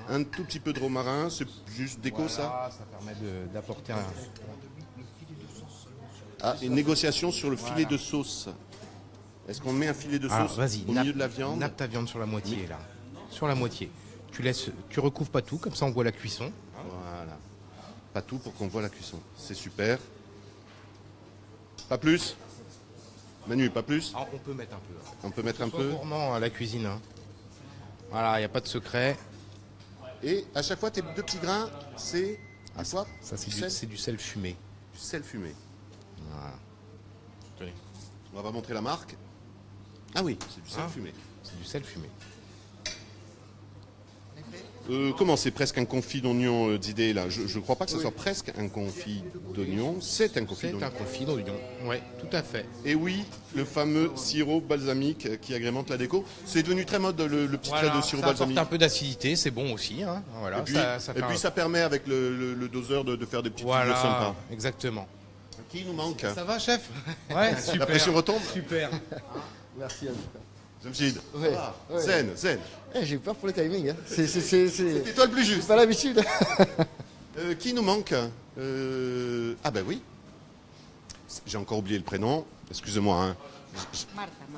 Un tout petit peu de romarin, c'est juste déco ça? Ça permet d'apporter un... Ah, une négociation sur le filet de sauce. Est-ce qu'on met un filet de sauce au milieu de la viande? Nappe ta viande sur la moitié là. Sur la moitié. Tu recouvres pas tout, comme ça on voit la cuisson. Voilà. Pas tout pour qu'on voit la cuisson. C'est super. Pas plus? Manu, pas plus? On peut mettre un peu. On peut mettre un peu? C'est gourmand à la cuisine. Hein. Voilà, il n'y a pas de secret. Et à chaque fois, tes 2 petits grains, c'est quoi? Ça, c'est du sel fumé. Du sel fumé. Voilà. Tenez. On va montrer la marque. Ah oui, c'est du sel fumé. C'est du sel fumé. Comment c'est presque un confit d'oignon d'idée là? Je ne crois pas que ce soit presque un confit d'oignon. C'est un confit d'oignon. C'est un confit d'oignon. Oui, tout à fait. Et oui, le fameux sirop balsamique qui agrémente la déco. C'est devenu très mode le petit trait de sirop balsamique. Ça apporte un peu d'acidité, c'est bon aussi. Hein. Voilà, et puis ça permet avec le doseur de faire des petites figures sympas. Exactement. Qui nous manque? Ça va, chef? Ouais, super. La pression retombe? Super. Merci. Jamchid. Ouais. Zen. J'ai eu peur pour le timing. Hein. C'était toi le plus juste. J'ai pas l'habitude. Qui nous manque? Ah ben oui. J'ai encore oublié le prénom. Excusez-moi. Hein.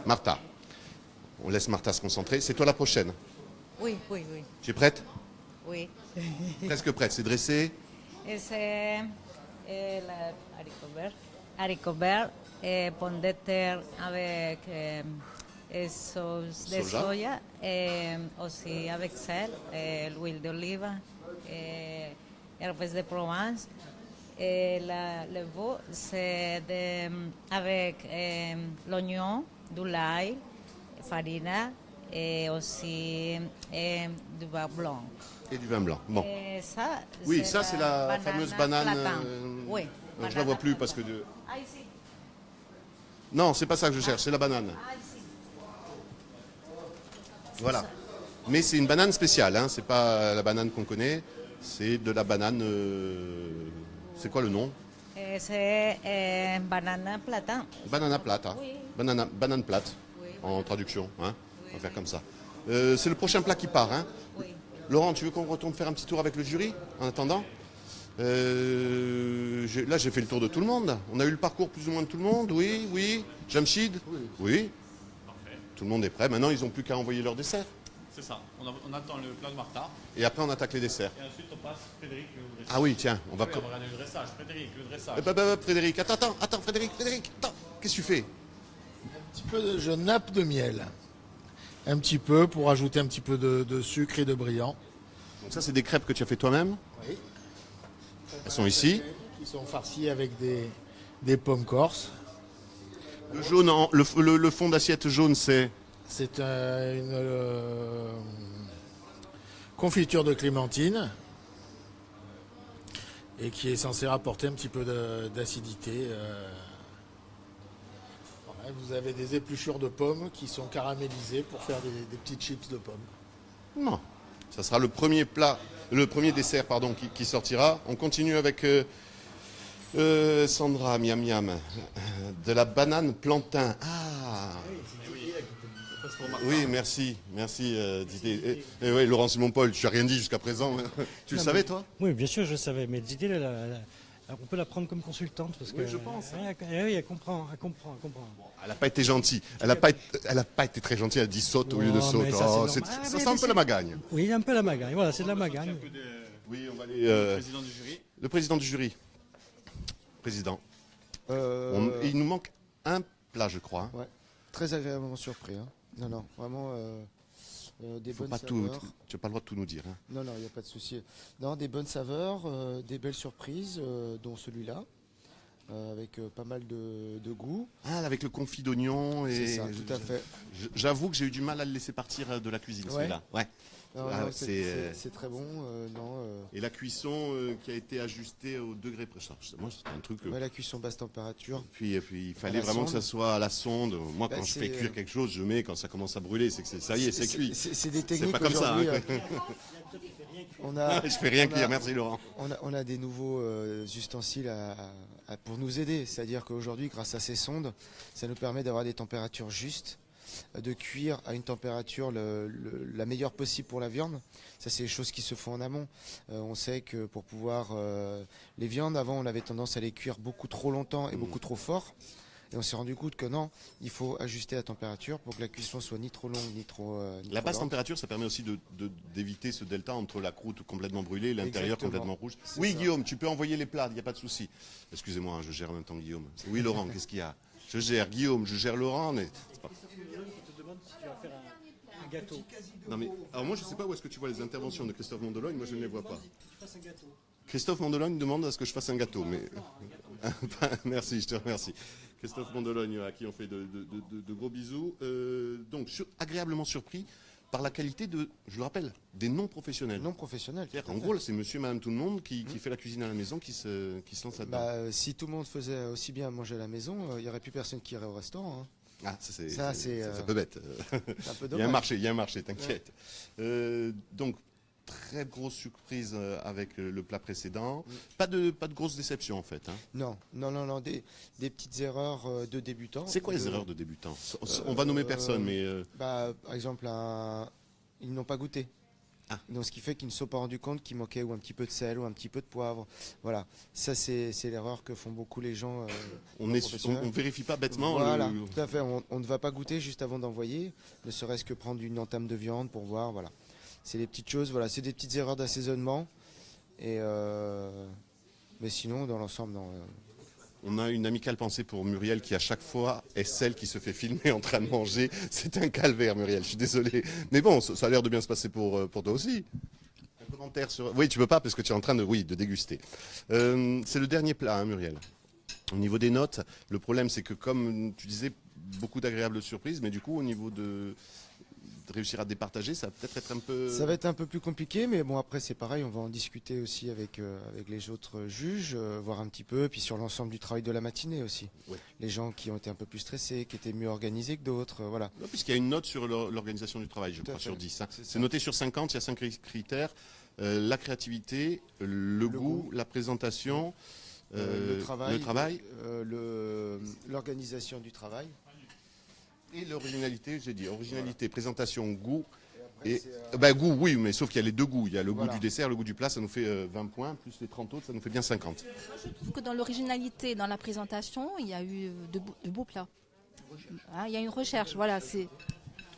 Martha. On laisse Martha se concentrer. C'est toi la prochaine? Oui. Tu es prête? Oui. Presque prête. C'est dressé? C'est haricots verts, pommes de terre avec sauce de soja, aussi avec sel, l'huile d'olive, herbes de Provence. Le veau, c'est avec l'oignon, de l'ail, farine et aussi du vin blanc. Et du vin blanc. Bon. Et ça, Oui, ça c'est la fameuse banane. Oui. Non, je la vois plus parce que. Ah, ici. Non, c'est pas ça que je cherche, c'est la banane. Ah, ici. Voilà. Mais c'est une banane spéciale, hein. C'est pas la banane qu'on connaît, c'est de la banane. C'est quoi le nom? C'est banane plata. Banana plata. Oui. Banane plate, Oui. en traduction. Hein. On va faire comme ça. C'est le prochain plat qui part. Hein. Oui. Laurent, tu veux qu'on retourne faire un petit tour avec le jury en attendant? Là, j'ai fait le tour de tout le monde. On a eu le parcours plus ou moins de tout le monde. Oui, oui. Jamchid? Oui. Parfait. Tout le monde est prêt. Maintenant, ils n'ont plus qu'à envoyer leur dessert. C'est ça. On attend le plat de Martha. Et après, on attaque les desserts. Et ensuite, on passe Frédéric le dressage. Ah oui, tiens, on va... Oui, on va regarder le dressage. Frédéric, le dressage. Frédéric, attends, Frédéric, attends. Qu'est-ce que tu fais? Un petit peu je nappe de miel. Un petit peu pour ajouter un petit peu de sucre et de brillant. Donc ça, c'est des crêpes que tu as fait toi-même? Oui. Elles sont ici. Qui sont farcies avec des pommes corses. Le jaune, le fond d'assiette jaune, c'est... C'est une confiture de clémentine et qui est censée rapporter un petit peu d'acidité. Voilà, vous avez des épluchures de pommes qui sont caramélisées pour faire des petites chips de pommes. Non. Ça sera le premier plat, le premier dessert, pardon, qui sortira. On continue avec Sandra, miam miam. De la banane plantain. Ah. Oui, merci Didier. Et oui, Laurent Simon-Paul, tu n'as rien dit jusqu'à présent. Tu le savais, toi? Oui, bien sûr, je le savais. Mais Didier, on peut la prendre comme consultante. Parce que, Oui, je pense. Oui, elle comprend. Elle n'a pas été gentille. Elle n'a pas été très gentille. Elle a dit saute au lieu de saute. Ça sent un peu la magagne. Oui, un peu la magagne. Voilà, c'est de la magagne. Oui, on va aller... Le président du jury. Le président du jury. Président. Il nous manque un plat, je crois. Ouais. Très agréablement surpris. Hein. Non, vraiment des bonnes saveurs. Tu n'as pas le droit de tout nous dire. Hein. Non, il n'y a pas de souci. Non, des bonnes saveurs, des belles surprises, dont celui-là, avec pas mal de goût. Ah, avec le confit d'oignon. C'est ça, tout à fait. J'avoue que j'ai eu du mal à le laisser partir de la cuisine, celui-là. Ouais. Non, c'est très bon. Et la cuisson qui a été ajustée au degré près. Moi, c'est un truc. La cuisson basse température. Puis il fallait vraiment que ça soit à la sonde. Moi, quand je fais cuire quelque chose, je mets quand ça commence à brûler, c'est que ça y est, c'est cuit. C'est des techniques. C'est pas comme ça. Hein. Je fais rien cuire. Merci Laurent. On a des nouveaux ustensiles pour nous aider. C'est-à-dire qu'aujourd'hui, grâce à ces sondes, ça nous permet d'avoir des températures justes, de cuire à une température la meilleure possible pour la viande. Ça, c'est des choses qui se font en amont. On sait que pour pouvoir... les viandes, avant, on avait tendance à les cuire beaucoup trop longtemps et beaucoup trop fort. Et on s'est rendu compte que non, il faut ajuster la température pour que la cuisson soit ni trop longue, ni trop la basse température, ça permet aussi d'éviter ce delta entre la croûte complètement brûlée et l'intérieur complètement rouge. Oui, ça. Guillaume, tu peux envoyer les plats, il n'y a pas de souci. Excusez-moi, je gère en même temps Guillaume. Oui, Laurent, qu'est-ce qu'il y a? Je gère Guillaume, je gère Laurent, mais... Un gâteau. Non mais, alors moi je sais pas où est-ce que tu vois les interventions de Christophe Mondologne, moi je ne les vois pas. Christophe Mondologne demande à ce que je fasse un gâteau, mais... Merci, je te remercie. Christophe Mondologne, à qui on fait de gros bisous. Donc, agréablement surpris par la qualité de, je le rappelle, des non-professionnels. Non-professionnels. En gros, c'est monsieur, madame, tout le monde qui fait la cuisine à la maison, qui se lance là-dedans. Si tout le monde faisait aussi bien manger à la maison, il n'y aurait plus personne qui irait au restaurant. Hein. Ah, c'est un peu bête. Un peu il y a un marché, t'inquiète. Ouais. Donc, très grosse surprise avec le plat précédent. Pas de grosse déception en fait. Hein. Non, des petites erreurs de débutants. C'est quoi les erreurs de débutants? On va nommer personne, mais... par exemple, ils n'ont pas goûté. Ah. Donc, ce qui fait qu'ils ne se sont pas rendus compte qu'il manquait ou un petit peu de sel ou un petit peu de poivre. Voilà, ça c'est l'erreur que font beaucoup les gens. On vérifie pas bêtement. Voilà, tout à fait. On ne va pas goûter juste avant d'envoyer, ne serait-ce que prendre une entame de viande pour voir. Voilà. C'est des petites choses, voilà, c'est des petites erreurs d'assaisonnement. Et Mais sinon, dans l'ensemble, non. On a une amicale pensée pour Muriel qui à chaque fois est celle qui se fait filmer en train de manger. C'est un calvaire, Muriel, je suis désolé. Mais bon, ça a l'air de bien se passer pour toi aussi. Un commentaire sur... Oui, tu peux pas parce que tu es en train de déguster. C'est le dernier plat, hein, Muriel. Au niveau des notes, le problème c'est que comme tu disais, beaucoup d'agréables surprises, mais du coup au niveau de réussir à départager, ça va peut-être être un peu... Ça va être un peu plus compliqué, mais bon, après, c'est pareil, on va en discuter aussi avec les autres juges, voir un petit peu, puis sur l'ensemble du travail de la matinée aussi. Oui. Les gens qui ont été un peu plus stressés, qui étaient mieux organisés que d'autres, voilà. Non, puisqu'il y a une note sur l'organisation du travail, je crois, sur 10. Hein. C'est noté sur 50, il y a 5 critères. La créativité, le goût, la présentation, le travail, le l'organisation du travail. Et l'originalité, j'ai dit, originalité, présentation, goût. Et goût, oui, mais sauf qu'il y a les deux goûts. Il y a le goût du dessert, le goût du plat, ça nous fait 20 points, plus les 30 autres, ça nous fait bien 50. Je trouve que dans l'originalité, dans la présentation, il y a eu de beaux plats. Il y a une recherche, voilà.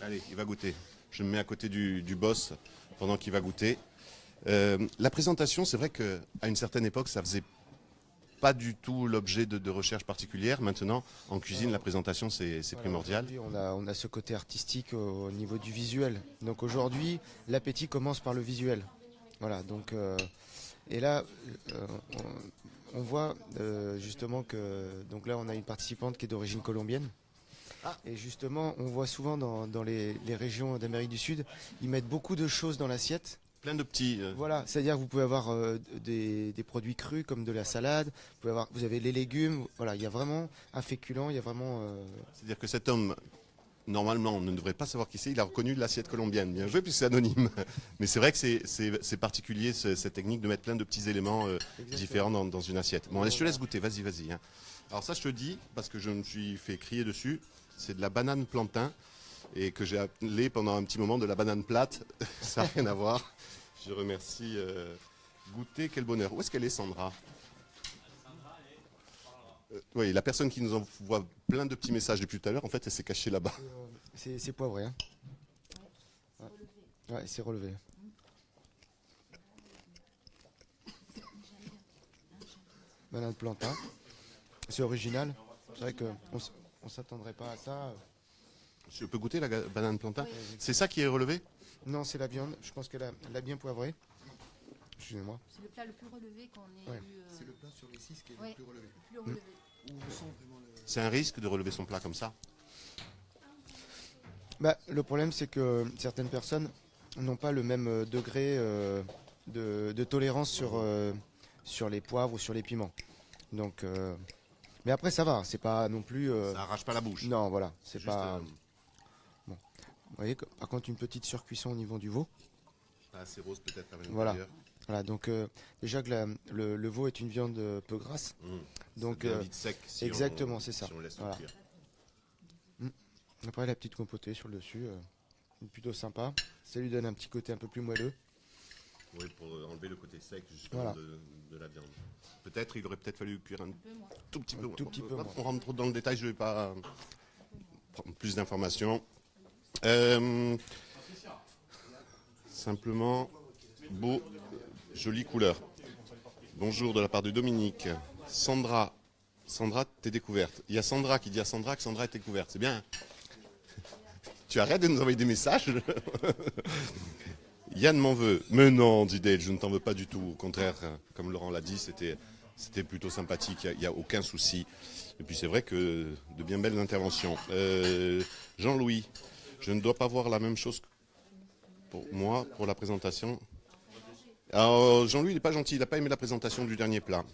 Allez, il va goûter. Je me mets à côté du boss pendant qu'il va goûter. La présentation, c'est vrai qu'à une certaine époque, ça faisait pas du tout l'objet de recherche particulière. Maintenant, en cuisine, la présentation, c'est primordial. On a ce côté artistique au niveau du visuel. Donc aujourd'hui, l'appétit commence par le visuel. Voilà, donc... et là, on voit justement que... Donc là, on a une participante qui est d'origine colombienne. Et justement, on voit souvent dans les régions d'Amérique du Sud, ils mettent beaucoup de choses dans l'assiette. Plein de petits... Voilà, c'est-à-dire que vous pouvez avoir des produits crus comme de la salade, vous avez les légumes, voilà, il y a vraiment un féculent, il y a vraiment... C'est-à-dire que cet homme, normalement, on ne devrait pas savoir qui c'est, il a reconnu l'assiette colombienne. Bien joué, puisque c'est anonyme. Mais c'est vrai que c'est particulier, cette technique de mettre plein de petits éléments différents dans une assiette. Bon, allez, je te laisse goûter, vas-y. Hein. Alors ça, je te dis, parce que je me suis fait crier dessus, c'est de la banane plantain, et que j'ai appelé pendant un petit moment de la banane plate. Ça n'a rien à voir. Je remercie. Goûter, quel bonheur. Où est-ce qu'elle est, Sandra? Oui, la personne qui nous envoie plein de petits messages depuis tout à l'heure, en fait, elle s'est cachée là-bas. C'est poivré. Hein. Ouais, c'est relevé. Banane plantain. C'est original. C'est vrai qu'on ne s'attendrait pas à ça. Je peux goûter la banane plantain? Oui. C'est ça qui est relevé? Non, c'est la viande. Je pense qu'elle a bien poivré. Excusez-moi. C'est le plat le plus relevé qu'on ait eu. C'est le plat sur les 6 qui est le plus relevé. C'est un risque de relever son plat comme ça? Le problème, c'est que certaines personnes n'ont pas le même degré de tolérance sur les poivres ou sur les piments. Donc, mais après, ça va. C'est pas non plus. Ça arrache pas la bouche. Non, voilà. C'est pas. Bon. Vous voyez, par contre, une petite surcuisson au niveau du veau. Assez rose peut-être à l'intérieur. Voilà, donc déjà que le veau est une viande peu grasse. Donc vite sec. Exactement, c'est ça. Si on laisse voilà. Après la petite compotée sur le dessus, plutôt sympa. Ça lui donne un petit côté un peu plus moelleux. Oui, pour enlever le côté sec justement de la viande. Peut-être, il aurait peut-être fallu cuire un tout petit peu moins. On rentre trop dans le détail, je ne vais pas prendre plus d'informations. Simplement, beau, jolie couleur. Bonjour de la part de Dominique. Sandra, t'es découverte. Il y a Sandra qui dit à Sandra que Sandra est découverte. C'est bien. Tu arrêtes de nous envoyer des messages. Yann m'en veut. Mais non, dit Dale, je ne t'en veux pas du tout. Au contraire, comme Laurent l'a dit, c'était plutôt sympathique. Il n'y a aucun souci. Et puis c'est vrai que de bien belles interventions. Jean-Louis, je ne dois pas voir la même chose pour moi, pour la présentation. Alors, Jean-Louis, il n'est pas gentil. Il n'a pas aimé la présentation du dernier plat.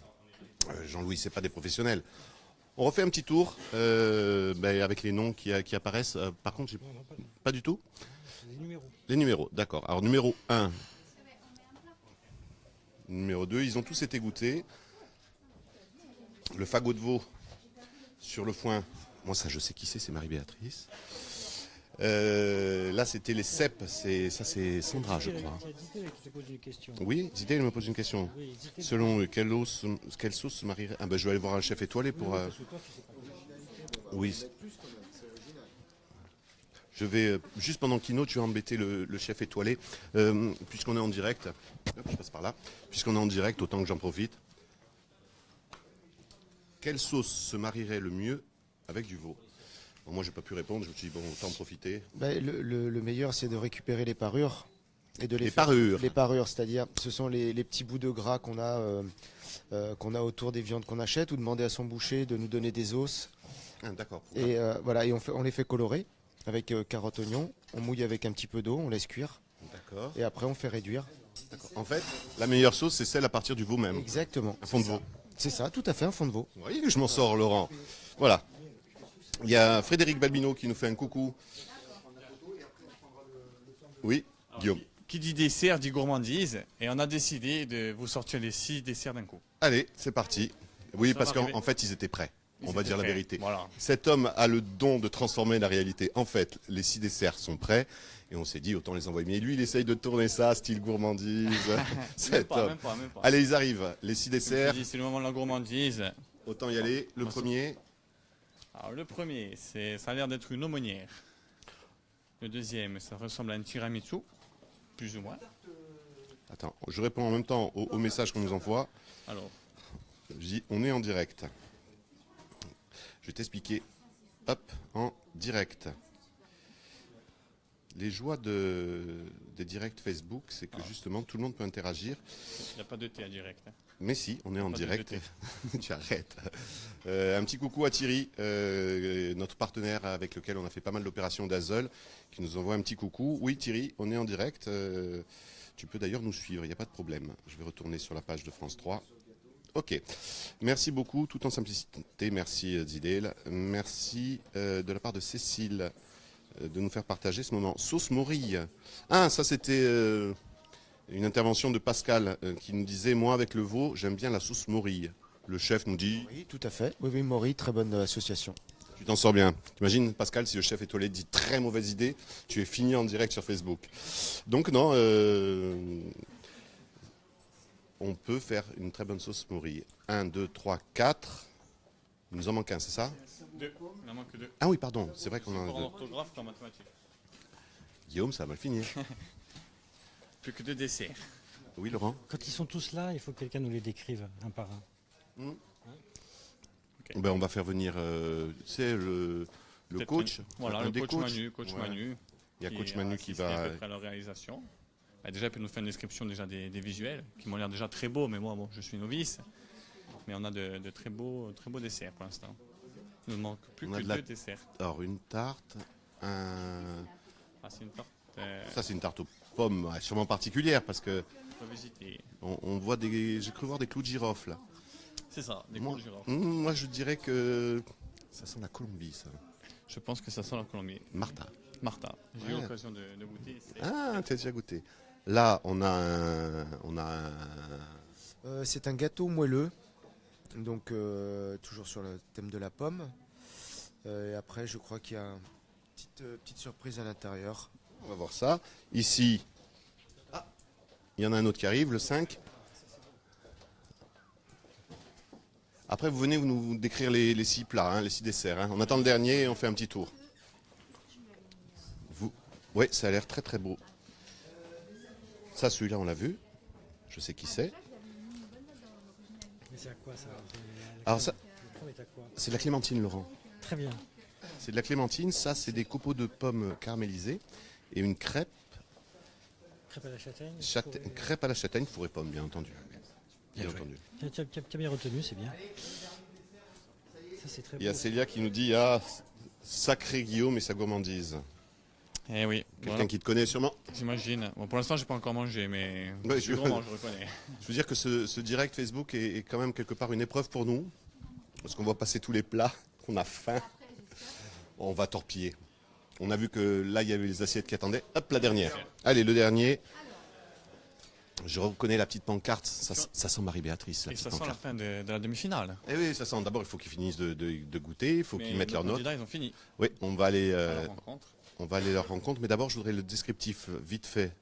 Jean-Louis, c'est pas des professionnels. On refait un petit tour avec les noms qui apparaissent. Par contre, pas du tout. Les numéros, d'accord. Alors, numéro 1, numéro 2, ils ont tous été goûtés. Le fagot de veau sur le foin. Moi, ça, je sais qui c'est Marie-Béatrice. Là, c'était les cèpes. Ça, c'est Sandra, je crois. Oui, Zidé, il me pose une question. Selon quelle sauce se marierait... Ah ben, je vais aller voir un chef étoilé pour... Oui. Je vais, juste pendant Kino, tu vas embêter le chef étoilé. Puisqu'on est en direct, hop, je passe par là. Puisqu'on est en direct, autant que j'en profite. quelle sauce se marierait le mieux avec du veau? Bon, moi, j'ai pas pu répondre. Je me suis dit, bon, autant en profiter. Le meilleur, c'est de récupérer les parures. Et de Les parures. Les parures, c'est-à-dire, ce sont les petits bouts de gras qu'on a autour des viandes qu'on achète, ou demander à son boucher de nous donner des os. Ah, d'accord. Et voilà, et on les fait colorer avec carottes, oignons. On mouille avec un petit peu d'eau, on laisse cuire. D'accord. Et après, on fait réduire. En fait, la meilleure sauce, c'est celle à partir du veau même. Exactement. Un fond de veau. C'est ça, tout à fait, un fond de veau. Vous voyez que je m'en sors, Laurent. Voilà. Il y a Frédéric Balbino qui nous fait un coucou. Oui, Guillaume. Qui dit dessert dit gourmandise. Et on a décidé de vous sortir les 6 desserts d'un coup. Allez, c'est parti. Oui, Ça parce va arriver. qu'en fait, ils étaient prêts. Ils On va étaient dire la prêts, vérité. voilà. Cet homme a le don de transformer la réalité. En fait, les 6 desserts sont prêts. Et on s'est dit, autant les envoyer. Mais lui, il essaye de tourner ça, style gourmandise. Cet homme. Même pas. Allez, ils arrivent. Les 6 desserts. C'est le moment de la gourmandise. Autant y aller. Le premier. Alors, le premier, ça a l'air d'être une aumônière. Le deuxième, ça ressemble à un tiramisu, plus ou moins. Attends, je réponds en même temps au message qu'on nous envoie. Alors, je dis, on est en direct. Je vais t'expliquer. Hop, en direct. Les joies des directs Facebook, c'est que justement, tout le monde peut interagir. il n'y a pas de thé à direct. hein. Mais si, on est en Pas de direct. jeté. Tu arrêtes. Un petit coucou à Thierry, notre partenaire avec lequel on a fait pas mal d'opérations d'Azol, qui nous envoie un petit coucou. Oui Thierry, on est en direct. Tu peux d'ailleurs nous suivre, il n'y a pas de problème. Je vais retourner sur la page de France 3. Ok. Merci beaucoup, tout en simplicité. Merci Zidel. Merci de la part de Cécile de nous faire partager ce moment. Sauce morille. Ah, ça c'était... une intervention de Pascal qui nous disait, moi avec le veau, j'aime bien la sauce morille. Le chef nous dit... Oui, tout à fait. Oui, morille, très bonne association. Tu t'en sors bien. T'imagines, Pascal, si le chef étoilé dit très mauvaise idée, tu es fini en direct sur Facebook. Donc non, on peut faire une très bonne sauce morille. 1, 2, 3, 4. Il nous en manque un, c'est ça? 2. Il en manque 2. Ah oui, pardon, c'est vrai qu'on en Pour a deux. orthographe qu'en mathématiques. Guillaume, ça va mal finir. Plus que 2 desserts. Oui, Laurent? Quand ils sont tous là, il faut que quelqu'un nous les décrive un par un. Okay. Ben, on va faire venir le coach. Voilà, un le des coach coachs. Manu. Coach Ouais. Manu. Il y a coach Manu qui va... Après la réalisation. Bah, déjà, il peut nous faire une description déjà des visuels, qui m'ont l'air déjà très beaux, mais moi, bon, je suis novice. Mais on a de très beaux desserts pour l'instant. Il nous manque plus que 2 desserts. Alors, une tarte, un... Ah, c'est une tarte. Ça, c'est une tarte aux pommes, sûrement particulière, parce que On peut visiter. on voit des... J'ai cru voir des clous de girofle. Là. C'est ça, des Moi, clous de girofle. moi, je dirais que ça sent la Colombie, ça. Je pense que ça sent la Colombie. Martha. J'ai eu Ouais. l'occasion de goûter. Ah, tu as déjà goûté. Là, on a un... C'est un gâteau moelleux, donc toujours sur le thème de la pomme. Et après, je crois qu'il y a une petite surprise à l'intérieur. On va voir ça. Ici, il y en a un autre qui arrive, le 5. Après, vous venez nous décrire les 6 plats, hein, les 6 desserts. Hein. On attend le dernier et on fait un petit tour. Oui, ça a l'air très très beau. Ça, celui-là, on l'a vu. Je sais qui c'est. Mais c'est à quoi ça? Alors ça, Le premier est à quoi? c'est de la clémentine, Laurent. Très bien. C'est de la clémentine. Ça, c'est des copeaux de pommes caramélisés et une crêpe. Crêpe à la châtaigne. Crêpe à la châtaigne, fourrée pomme, bien entendu. Bien entendu. Tu as bien retenu, c'est bien. Ça, c'est très Il y a beau. Célia qui nous dit, ah, sacré Guillaume et sa gourmandise. Eh oui. Quelqu'un qui te connaît sûrement. J'imagine. Bon, pour l'instant, j'ai pas encore mangé, mais Ouais, je suis gourmand, je reconnais. Je veux dire que ce direct Facebook est quand même quelque part une épreuve pour nous. Parce qu'on voit passer tous les plats, qu'on a faim. On va torpiller. On a vu que là, il y avait les assiettes qui attendaient. Hop, la dernière. Allez, le dernier. Je reconnais la petite pancarte. Ça sent Marie-Béatrice, la Et petite ça sent la pancarte. fin de la demi-finale. Eh oui, ça sent. D'abord, il faut qu'ils finissent de goûter. Il faut Mais qu'ils mettent nos leurs notes. candidats, ils ont fini. Oui, on va aller... À la rencontre. On va aller à leur rencontre, mais d'abord je voudrais le descriptif vite fait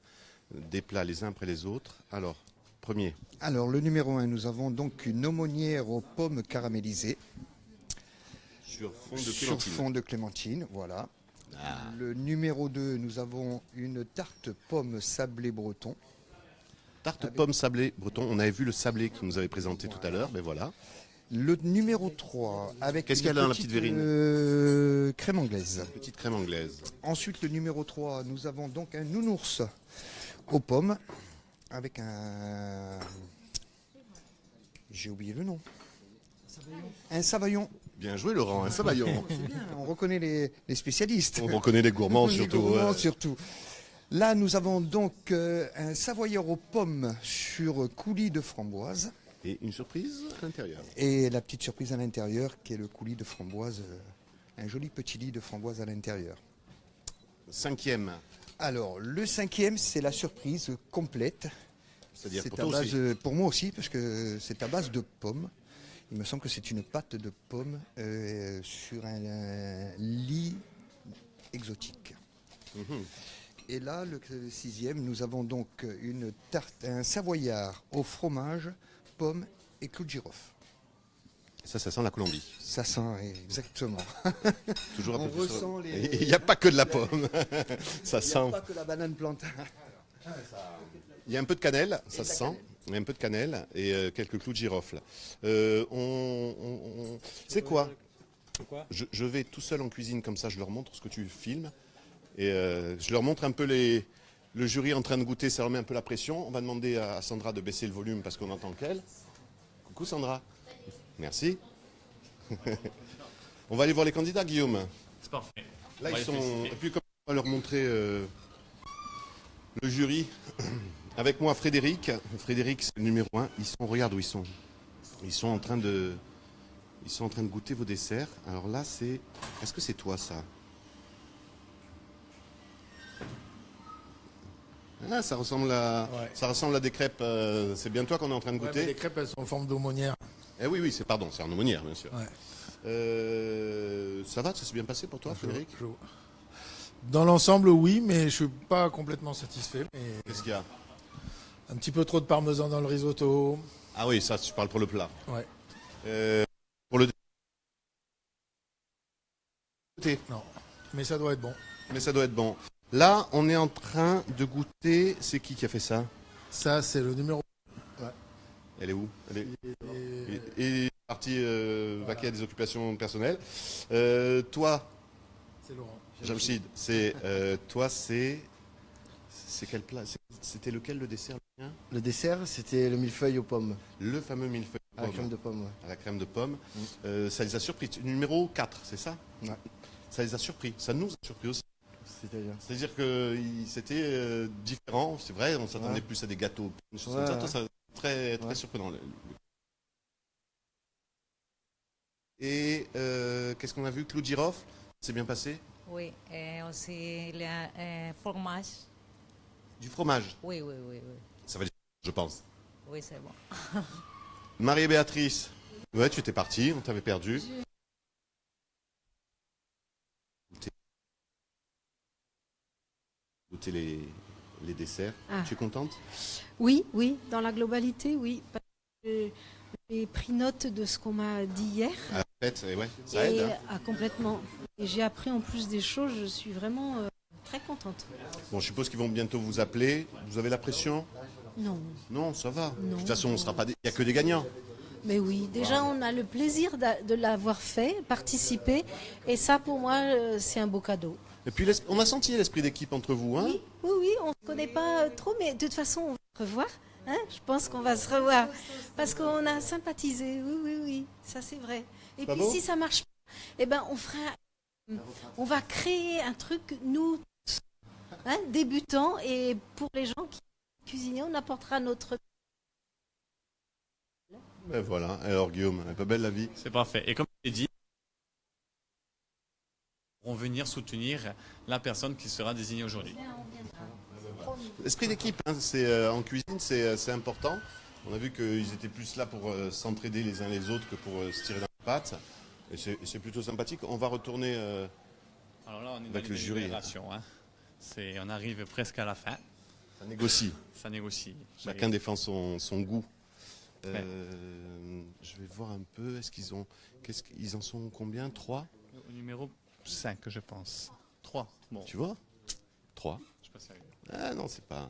des plats les uns après les autres. Alors, premier. Alors, le numéro 1, nous avons donc une aumônière aux pommes caramélisées. Sur fond de Sur clémentine. fond de clémentine, voilà. Ah. Le numéro 2, nous avons une tarte pomme sablée breton. Tarte pomme sablée breton. On avait vu le sablé qui nous avait présenté tout à l'heure, mais voilà. Le numéro 3, avec Qu'est-ce qu'il y a dans la petite verrine? Crème anglaise. Petite crème anglaise. Ensuite, le numéro 3, nous avons donc un nounours aux pommes, avec un... J'ai oublié le nom. Un savaillon. Bien joué Laurent, un savaillon. C'est bien, on reconnaît les spécialistes. On reconnaît les gourmands Les surtout. gourmands, ouais. surtout. Là, nous avons donc un savoyard aux pommes sur coulis de framboise. Et une surprise à l'intérieur. Et la petite surprise à l'intérieur, qui est le coulis de framboise, un joli petit lit de framboise à l'intérieur. 5e. Alors, le 5e, c'est la surprise complète. C'est-à-dire pour à toi base, aussi. pour moi aussi, parce que c'est à base de pommes. Il me semble que c'est une pâte de pommes sur un lit exotique. Mhm. Et là, le 6e, nous avons donc une tarte, un savoyard au fromage, pommes et clous de girofle. Ça sent la Colombie. Ça sent exactement. Toujours un On peu plus ressent sur- les... Il n'y a pas que de la pomme. Ça Il n'y sent. a pas que la banane plantain. Il y a un peu de cannelle, ça se sent. Il y a un peu de cannelle et quelques clous de girofle. C'est quoi? Je vais tout seul en cuisine comme ça, je leur montre ce que tu filmes. Et je leur montre un peu le jury en train de goûter, ça leur met un peu la pression. On va demander à Sandra de baisser le volume parce qu'on entend qu'elle. Coucou Sandra. Merci. On va aller voir les candidats, Guillaume. C'est parfait. Là, On va ils les sont. féliciter. Et puis, comme on va leur montrer le jury, avec moi, Frédéric. Frédéric, c'est le numéro 1. Ils sont. Regarde où ils sont. Ils sont en train de goûter vos desserts. Alors là, c'est. Est-ce que c'est toi, ça? Ah, ça ressemble à. Ouais. Ça ressemble à des crêpes. C'est bien toi qu'on est en train de Ouais, goûter. mais les crêpes, elles sont en forme d'aumônière. Eh oui, c'est en aumônière, bien sûr. Ouais. Ça va, ça s'est bien passé pour toi, Frédéric? Dans l'ensemble, oui, mais je suis pas complètement satisfait. Qu'est-ce qu'il y a? Un petit peu trop de parmesan dans le risotto. Ah oui, ça, tu parles pour le plat. Ouais. Pour le Non, mais ça doit être bon. Mais ça doit être bon. Là, on est en train de goûter. C'est qui a fait ça? Ça, c'est le numéro. Ouais. Elle est où? Elle est partie vaquer à des occupations personnelles. Toi, C'est Laurent. Jamshid, toi, c'est quel plat? C'était lequel le dessert? Le dessert, c'était le millefeuille aux pommes. Le fameux millefeuille aux À la pommes. crème de pomme, ouais. À la crème de pomme. Ça les a surpris. Numéro 4, c'est ça? Ouais. Ça les a surpris. Ça nous a surpris aussi. C'est-à-dire C'est-à-dire que c'était différent, c'est vrai, on s'attendait Ouais. plus à des gâteaux, des choses Ouais, comme ça. ouais. Toi, ça très, très Ouais. surprenant. Et qu'est-ce qu'on a vu? Clou de girofle, c'est bien passé? Oui, et aussi le fromage. Du fromage, Oui, oui, oui, oui. ça va dire, je pense. Oui, c'est bon. Marie et Béatrice, ouais, tu étais partie, on t'avait perdu. Goûter les desserts. Ah. Tu es contente? Oui, oui, dans la globalité, oui. Parce que j'ai pris note de ce qu'on m'a dit hier. À la fête, et ouais, ça aide. Hein. Complètement. Et j'ai appris en plus des choses, je suis vraiment très contente. Bon, je suppose qu'ils vont bientôt vous appeler. Vous avez la pression? Non. Non, ça va. Non. De toute façon, on sera pas. Il n'y a que des gagnants. Mais oui, déjà on a le plaisir de l'avoir fait, participer. Et ça pour moi, c'est un beau cadeau. Et puis, on a senti l'esprit d'équipe entre vous, hein? Oui, oui, on ne se connaît pas trop, mais de toute façon, on va se revoir. Hein, je pense qu'on va se revoir. Parce qu'on a sympathisé. Oui, oui, oui, ça c'est vrai. Et Pas puis beau si ça marche pas, eh ben, on va créer un truc, nous, hein, débutants, et pour les gens qui cuisinent, on apportera notre... Ben voilà, alors Guillaume, elle est pas belle la vie? C'est parfait. Et comme je l'ai dit, on va venir soutenir la personne qui sera désignée aujourd'hui. Esprit d'équipe, hein, en cuisine, c'est important. On a vu qu'ils étaient plus là pour s'entraider les uns les autres que pour se tirer dans la patte. Et c'est plutôt sympathique. On va retourner Alors là, on est avec dans le les jury. délibérations, hein. On arrive presque à la fin. Ça négocie. Ça négocie. Chacun défend son goût. Ouais. Je vais voir un peu. Ils en sont combien? 3? Au numéro 5, je pense. 3. Bon. Tu vois? 3. Je suis pas sérieux. Ah non, c'est pas.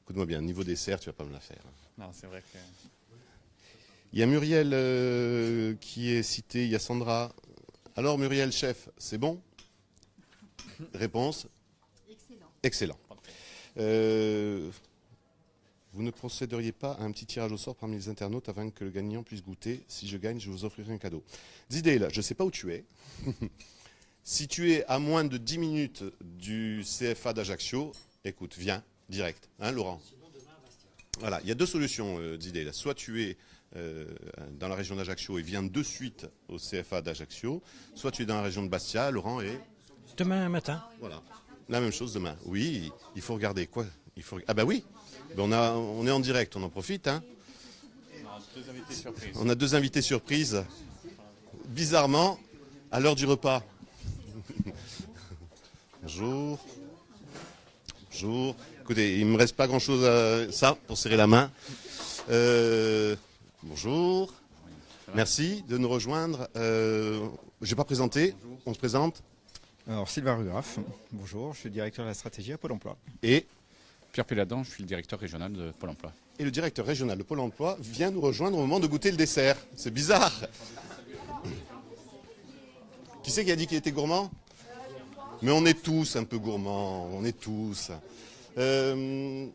Écoute-moi bien, niveau dessert, tu vas pas me la faire. Non, c'est vrai que. Il y a Muriel qui est citée, il y a Sandra. Alors Muriel, chef, c'est bon? Réponse? Excellent. Vous ne procéderiez pas à un petit tirage au sort parmi les internautes afin que le gagnant puisse goûter? Si je gagne, je vous offrirai un cadeau. Zidé, là, je ne sais pas où tu es. Si tu es à moins de 10 minutes du CFA d'Ajaccio, écoute, viens, direct. Hein, Laurent? Voilà, il y a deux solutions, Zidé. Là. Soit tu es dans la région d'Ajaccio et viens de suite au CFA d'Ajaccio, soit tu es dans la région de Bastia, Laurent, et... Demain matin. Voilà, la même chose demain. Oui, il faut regarder quoi? Ah bah oui, ben on est en direct, on en profite. Hein. On a deux invités surprises, bizarrement, à l'heure du repas. Bonjour. Bonjour. Écoutez, il ne me reste pas grand-chose à ça pour serrer la main. Bonjour. Merci de nous rejoindre. Je ne vais pas présenter, on se présente. Alors Sylvain Rugraff, bonjour, je suis directeur de la stratégie à Pôle emploi. Et Pierre Péladan, je suis le directeur régional de Pôle emploi. Et le directeur régional de Pôle emploi vient nous rejoindre au moment de goûter le dessert. C'est bizarre. Qui c'est qui a dit qu'il était gourmand? Mais on est tous un peu gourmands, on est tous. Je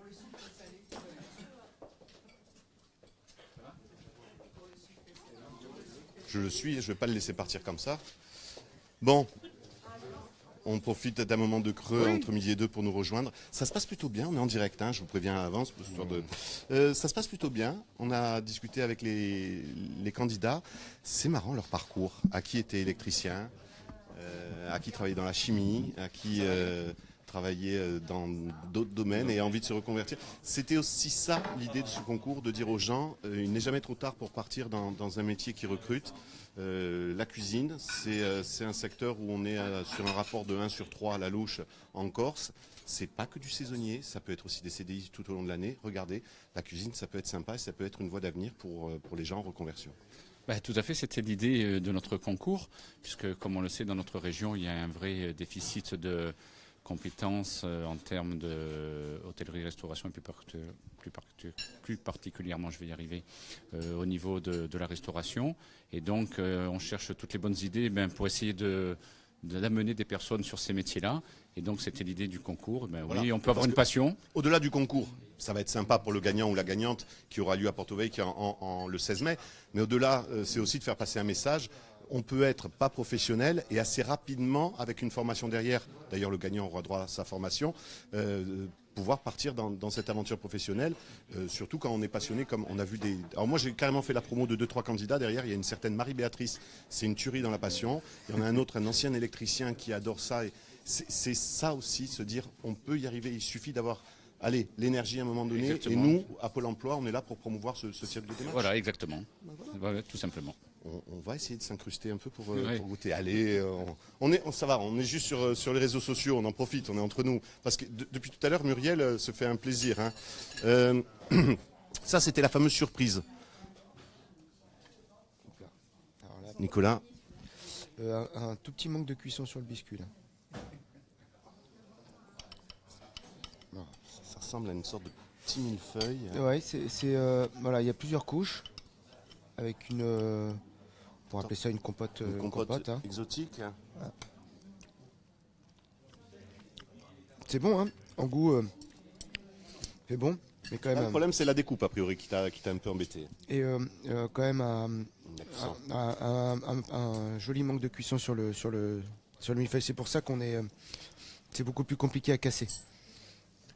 le suis et je ne vais pas le laisser partir comme ça. Bon. On profite d'un moment de creux entre midi et deux pour nous rejoindre. Ça se passe plutôt bien, on est en direct, hein, je vous préviens à l'avance. Ça se passe plutôt bien, on a discuté avec les candidats. C'est marrant leur parcours, à qui était électricien, à qui travaillait dans la chimie, à qui travaillait dans d'autres domaines et a envie de se reconvertir. C'était aussi ça l'idée de ce concours, de dire aux gens, il n'est jamais trop tard pour partir dans un métier qui recrute. La cuisine, c'est un secteur où on est sur un rapport de 1 sur 3 à la louche en Corse. C'est pas que du saisonnier, ça peut être aussi des CDI tout au long de l'année. Regardez, la cuisine, ça peut être sympa et ça peut être une voie d'avenir pour les gens en reconversion. Bah, tout à fait, c'était l'idée de notre concours, puisque comme on le sait, dans notre région, il y a un vrai déficit de compétences en termes de hôtellerie-restauration et plus particulièrement, je vais y arriver, au niveau de la restauration. Et donc, on cherche toutes les bonnes idées pour essayer d'amener des personnes sur ces métiers-là. Et donc, c'était l'idée du concours. Voilà. Oui, on peut avoir une passion. Au-delà du concours, ça va être sympa pour le gagnant ou la gagnante qui aura lieu à Porto Vecchio le 16 mai. Mais au-delà, c'est aussi de faire passer un message. On peut être pas professionnel et assez rapidement, avec une formation derrière, d'ailleurs le gagnant aura droit à sa formation, pouvoir partir dans cette aventure professionnelle, surtout quand on est passionné, comme on a vu des... Alors moi j'ai carrément fait la promo de 2-3 candidats, derrière il y a une certaine Marie-Béatrice, c'est une tuerie dans la passion, il y en a un autre, un ancien électricien qui adore ça, et c'est ça aussi, se dire on peut y arriver, il suffit d'avoir... Allez, l'énergie à un moment donné, exactement. Et nous, à Pôle emploi, on est là pour promouvoir ce type de démarche. Voilà, exactement. Voilà, tout simplement. On va essayer de s'incruster un peu pour goûter. Allez, ça va, on est juste sur les réseaux sociaux, on en profite, on est entre nous. Parce que depuis tout à l'heure, Muriel se fait un plaisir. Hein. Ça, c'était la fameuse surprise. Alors là, Nicolas. Un tout petit manque de cuisson sur le biscuit. Là. Ça ressemble à une sorte de petit millefeuille. Ouais, voilà, il y a plusieurs couches avec une, on pourrait appeler ça une compote, hein. Exotique. Ouais. C'est bon, hein, en goût, c'est bon, mais quand même. Le problème, c'est la découpe a priori qui t'a un peu embêté. Et quand même un joli manque de cuisson sur le millefeuille. C'est pour ça c'est beaucoup plus compliqué à casser.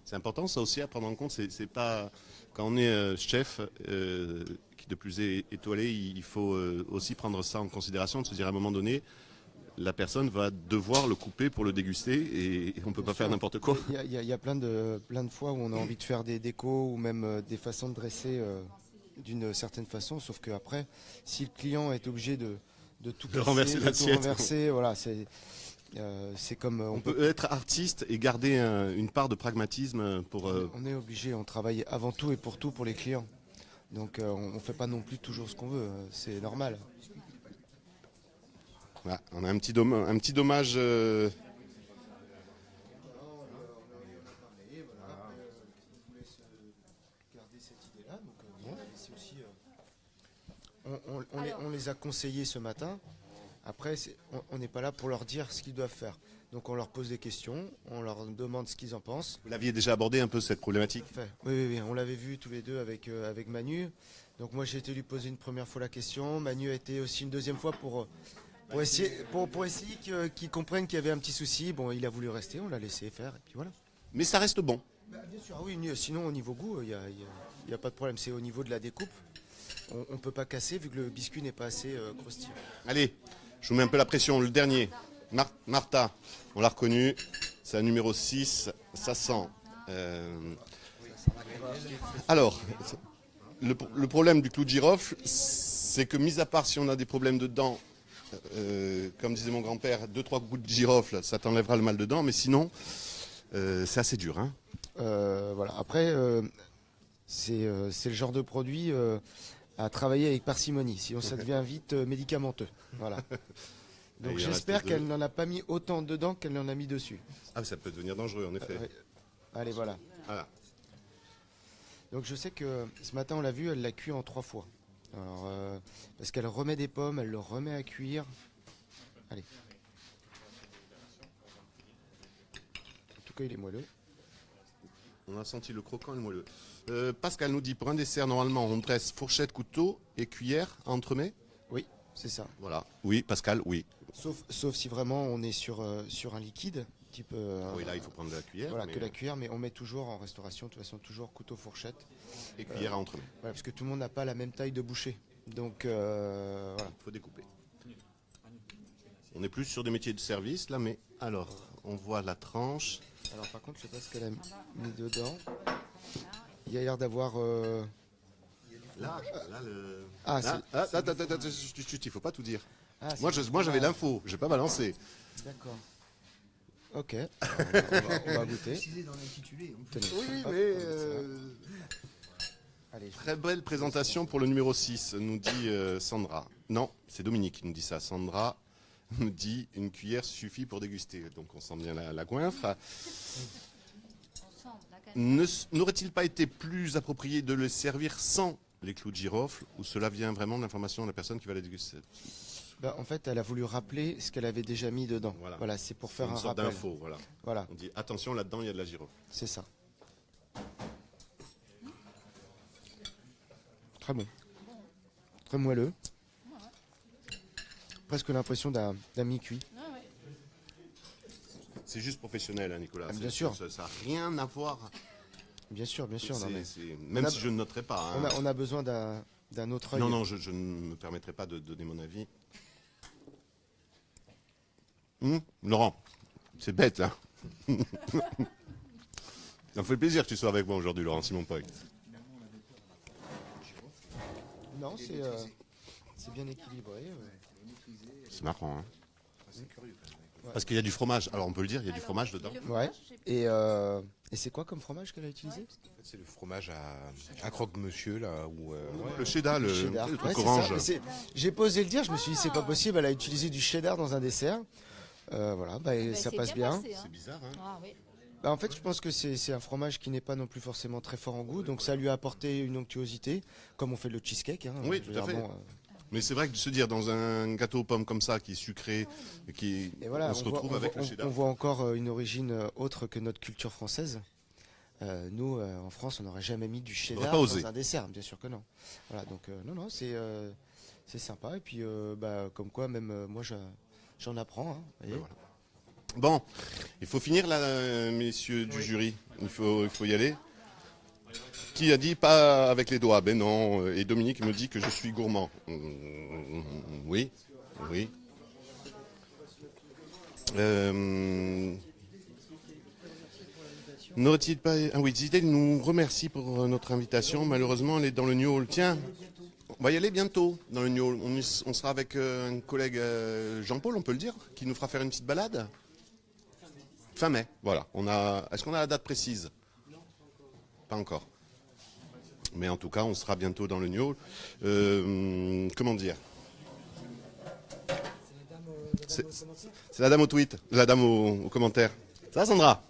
C'est important ça aussi à prendre en compte, c'est pas quand on est chef qui de plus est étoilé, il faut aussi prendre ça en considération, de se dire à un moment donné, la personne va devoir le couper pour le déguster et on peut pas faire n'importe quoi. Il y a plein de fois où on a envie de faire des décos ou même des façons de dresser d'une certaine façon, sauf qu'après, si le client est obligé de tout casser, renverser l'assiette, voilà, c'est comme on peut être artiste et garder une part de pragmatisme pour. On est obligé, on travaille avant tout et pour les clients. Donc on ne fait pas non plus toujours ce qu'on veut, c'est normal. Voilà, on a un petit dommage. nous a conseillé ce matin. Après, on n'est pas là pour leur dire ce qu'ils doivent faire. Donc on leur pose des questions, on leur demande ce qu'ils en pensent. Vous l'aviez déjà abordé un peu cette problématique? Oui, on l'avait vu tous les deux avec Manu. Donc moi j'ai été lui poser une première fois la question. Manu a été aussi une deuxième fois pour essayer qu'ils comprennent qu'il y avait un petit souci. Bon, il a voulu rester, on l'a laissé faire et puis voilà. Mais ça reste bon. Bien sûr, oui. Sinon au niveau goût, il n'y a pas de problème. C'est au niveau de la découpe. On ne peut pas casser vu que le biscuit n'est pas assez croustillant. Allez, je vous mets un peu la pression. Le dernier, Martha, on l'a reconnu. C'est un numéro 6, ça sent. Alors, le problème du clou de girofle, c'est que mis à part si on a des problèmes de dents, comme disait mon grand-père, 2-3 coups de girofle, ça t'enlèvera le mal de dents, mais sinon, c'est assez dur. Hein. Voilà. Après, c'est le genre de produit à travailler avec parcimonie, sinon ça devient vite médicamenteux. Voilà. Donc j'espère qu'elle n'en a pas mis autant dedans qu'elle en a mis dessus. Ah, ça peut devenir dangereux, en effet. Ouais. Allez, voilà. Donc je sais que ce matin, on l'a vu, elle l'a cuit en 3 fois. Alors, parce qu'elle remet des pommes, elle le remet à cuire. Allez. En tout cas, il est moelleux. On a senti le croquant et le moelleux. Pascal nous dit, pour un dessert, normalement, on dresse fourchette, couteau et cuillère à entremets. Oui, c'est ça. Voilà. Oui, Pascal, oui. Sauf si vraiment on est sur un liquide, type... oui, là, il faut prendre de la cuillère. Voilà, que la cuillère, mais on met toujours en restauration, de toute façon, toujours couteau, fourchette. Et cuillère à entremets. Voilà, parce que tout le monde n'a pas la même taille de bouchée. Donc, voilà. Il faut découper. On est plus sur des métiers de service, là, mais alors, on voit la tranche. Alors, par contre, je sais pas ce qu'elle a mis dedans. Il y a l'air d'avoir... Là, le... il faut pas tout dire. Ah, moi j'avais l'info, j'ai pas balancé. D'accord. Ok, on va goûter. Oui, mais... Allez, très belle présentation pour le numéro 6, nous dit Sandra. Non, c'est Dominique qui nous dit ça. Sandra nous dit une cuillère suffit pour déguster. Donc on sent bien la goinfre. N'aurait-il pas été plus approprié de le servir sans les clous de girofle, ou cela vient vraiment de l'information de la personne qui va la déguster? En fait, elle a voulu rappeler ce qu'elle avait déjà mis dedans. Voilà, c'est pour faire un rappel. Une sorte d'info, voilà. On dit attention, là-dedans, il y a de la girofle. C'est ça. Très bon. Très moelleux. Presque l'impression d'un mi-cuit. C'est juste professionnel, hein, Nicolas. Bien sûr. Ça n'a rien à voir. Bien sûr. Non, mais même si je ne noterai pas. Hein. On a besoin d'un autre œil. Non, je ne me permettrai pas de donner mon avis. Laurent, c'est bête, hein. Ça me fait plaisir que tu sois avec moi aujourd'hui, Laurent Simon Poy. Non, c'est bien équilibré. C'est marrant, hein. Parce qu'il y a du fromage. Alors on peut le dire, il y a du fromage dedans. Ouais. Et c'est quoi comme fromage qu'elle a utilisé? C'est le fromage à croque-monsieur là où le cheddar, le truc orange. J'ai posé le dire, je me suis dit c'est pas possible, elle a utilisé du cheddar dans un dessert. Voilà, ça passe bien. C'est bizarre, hein. Ah, oui. En fait, je pense que c'est un fromage qui n'est pas non plus forcément très fort en goût, donc ça lui a apporté une onctuosité, comme on fait le cheesecake. Hein, oui, tout à fait. Mais c'est vrai que de se dire dans un gâteau aux pommes comme ça, qui est sucré, et voilà, on se retrouve avec le cheddar. On voit encore une origine autre que notre culture française. Nous, en France, on n'aurait jamais mis du cheddar dans un dessert, bien sûr que non. Voilà, donc non, c'est sympa. Et puis, comme quoi, même moi, j'en apprends. Hein, voilà. Bon, il faut finir là, messieurs du jury. Il faut y aller. Qui a dit pas avec les doigts? Ben non. Et Dominique me dit que je suis gourmand. Oui. N'aurait-il pas... Ah oui, Zidane nous remercie pour notre invitation. Malheureusement, elle est dans le New Hall. Tiens, on va y aller bientôt dans le New Hall. On sera avec un collègue Jean-Paul, on peut le dire, qui nous fera faire une petite balade. Fin mai, voilà. Est-ce qu'on a la date précise? Pas encore. Mais en tout cas, on sera bientôt dans le New Hall. Comment dire? C'est la dame au tweet, la dame au commentaire. Ça va, Sandra?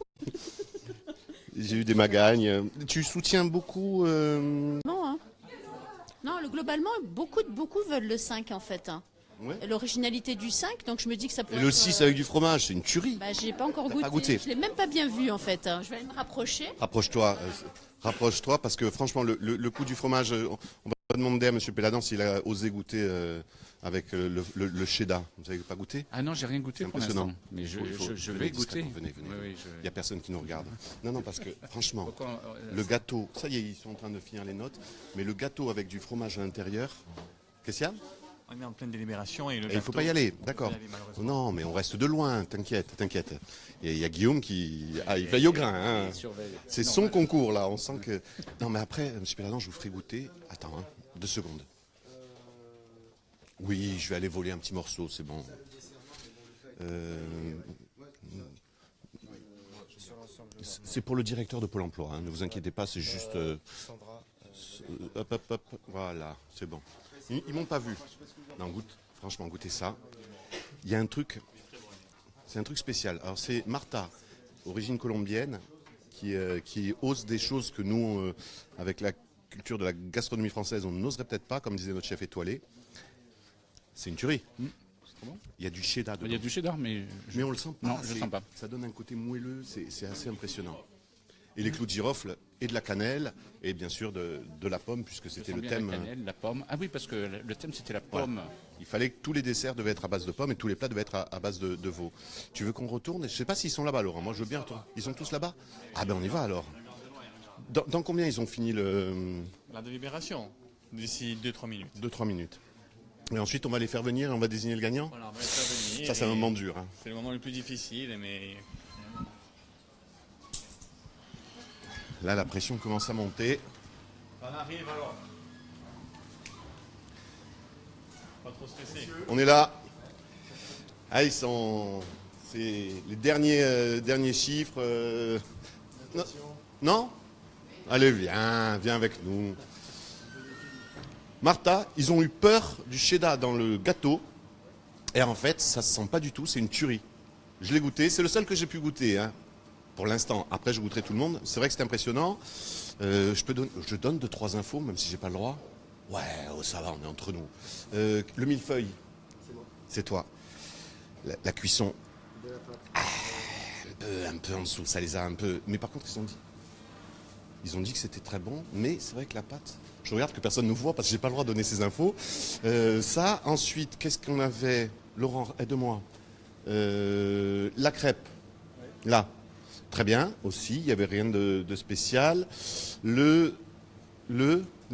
J'ai eu des magagnes. Tu soutiens beaucoup Non, hein. Non, globalement, beaucoup veulent le 5 en fait. Hein. Ouais. L'originalité du 5, donc je me dis que ça peut Et être, le 6 avec du fromage, c'est une tuerie. Bah, j'ai pas encore T'as pas goûté. Je l'ai même pas bien vu en fait. Hein. Je vais aller me rapprocher. Rapproche-toi, parce que franchement, le coup du fromage, on va demander à M. Péladan s'il a osé goûter avec le cheddar. Vous n'avez pas goûté? Ah non, j'ai rien goûté pour l'instant. Mais je vais goûter. Venez. Oui, Il n'y a personne qui nous regarde. Non, parce que franchement, le gâteau, ça y est, ils sont en train de finir les notes, mais le gâteau avec du fromage à l'intérieur, qu'est-ce qu'il y a? On est en pleine délibération et il ne faut pas y aller, d'accord. Non, mais on reste de loin, t'inquiète. Et il y a Guillaume qui... Ah, il veille au grain. Hein. C'est son concours, là. On sent que... Non, mais après, M. Péladan, je vous ferai goûter. Attends, 2 secondes. Oui, je vais aller voler un petit morceau, c'est bon. C'est pour le directeur de Pôle emploi, hein. Ne vous inquiétez pas, c'est juste... Hop, voilà, c'est bon. Ils m'ont pas vu. Non, franchement, goûtez ça. Il y a un truc, c'est un truc spécial. Alors c'est Martha, origine colombienne, qui ose des choses que nous, avec la culture de la gastronomie française, on n'oserait peut-être pas, comme disait notre chef étoilé. C'est une tuerie. Il y a du cheddar dedans. Il y a du cheddar, mais on le sent pas. Non, je le sens pas. Ça donne un côté moelleux, c'est assez impressionnant. Et les clous de girofle et de la cannelle et bien sûr de la pomme puisque c'était le thème. La cannelle, la pomme. Ah oui, parce que le thème c'était la pomme. Voilà. Il fallait que tous les desserts devaient être à base de pommes et tous les plats devaient être à base de veau. Tu veux qu'on retourne? Je ne sais pas s'ils sont là-bas, Laurent. Moi, je veux bien retourner. Ils sont tous là-bas? Ah ben on y va alors. Dans combien ils ont fini la délibération? D'ici 2-3 minutes. 2-3 minutes. Et ensuite, on va les faire venir et on va désigner le gagnant? Voilà, on va les faire venir. Ça, c'est un moment dur. Hein. C'est le moment le plus difficile, mais... Là, la pression commence à monter. On arrive alors. Pas trop stressé. On est là. Ah, ils sont... C'est les derniers chiffres. Non? Allez, viens avec nous. Martha, ils ont eu peur du cheddar dans le gâteau. Et en fait, ça se sent pas du tout, c'est une tuerie. Je l'ai goûté, c'est le seul que j'ai pu goûter. Hein. Pour l'instant, après je goûterai tout le monde. C'est vrai que c'est impressionnant. Je donne 2-3 infos, même si j'ai pas le droit. Ouais, oh, ça va, on est entre nous. Le millefeuille, c'est toi. La cuisson, un peu en dessous, ça les a un peu... Mais par contre, ils ont dit que c'était très bon, mais c'est vrai que la pâte... Je regarde que personne ne nous voit parce que j'ai pas le droit de donner ces infos. Ça, ensuite, qu'est-ce qu'on avait? Laurent, aide-moi. La crêpe, là. Très bien, aussi, il n'y avait rien de spécial. Le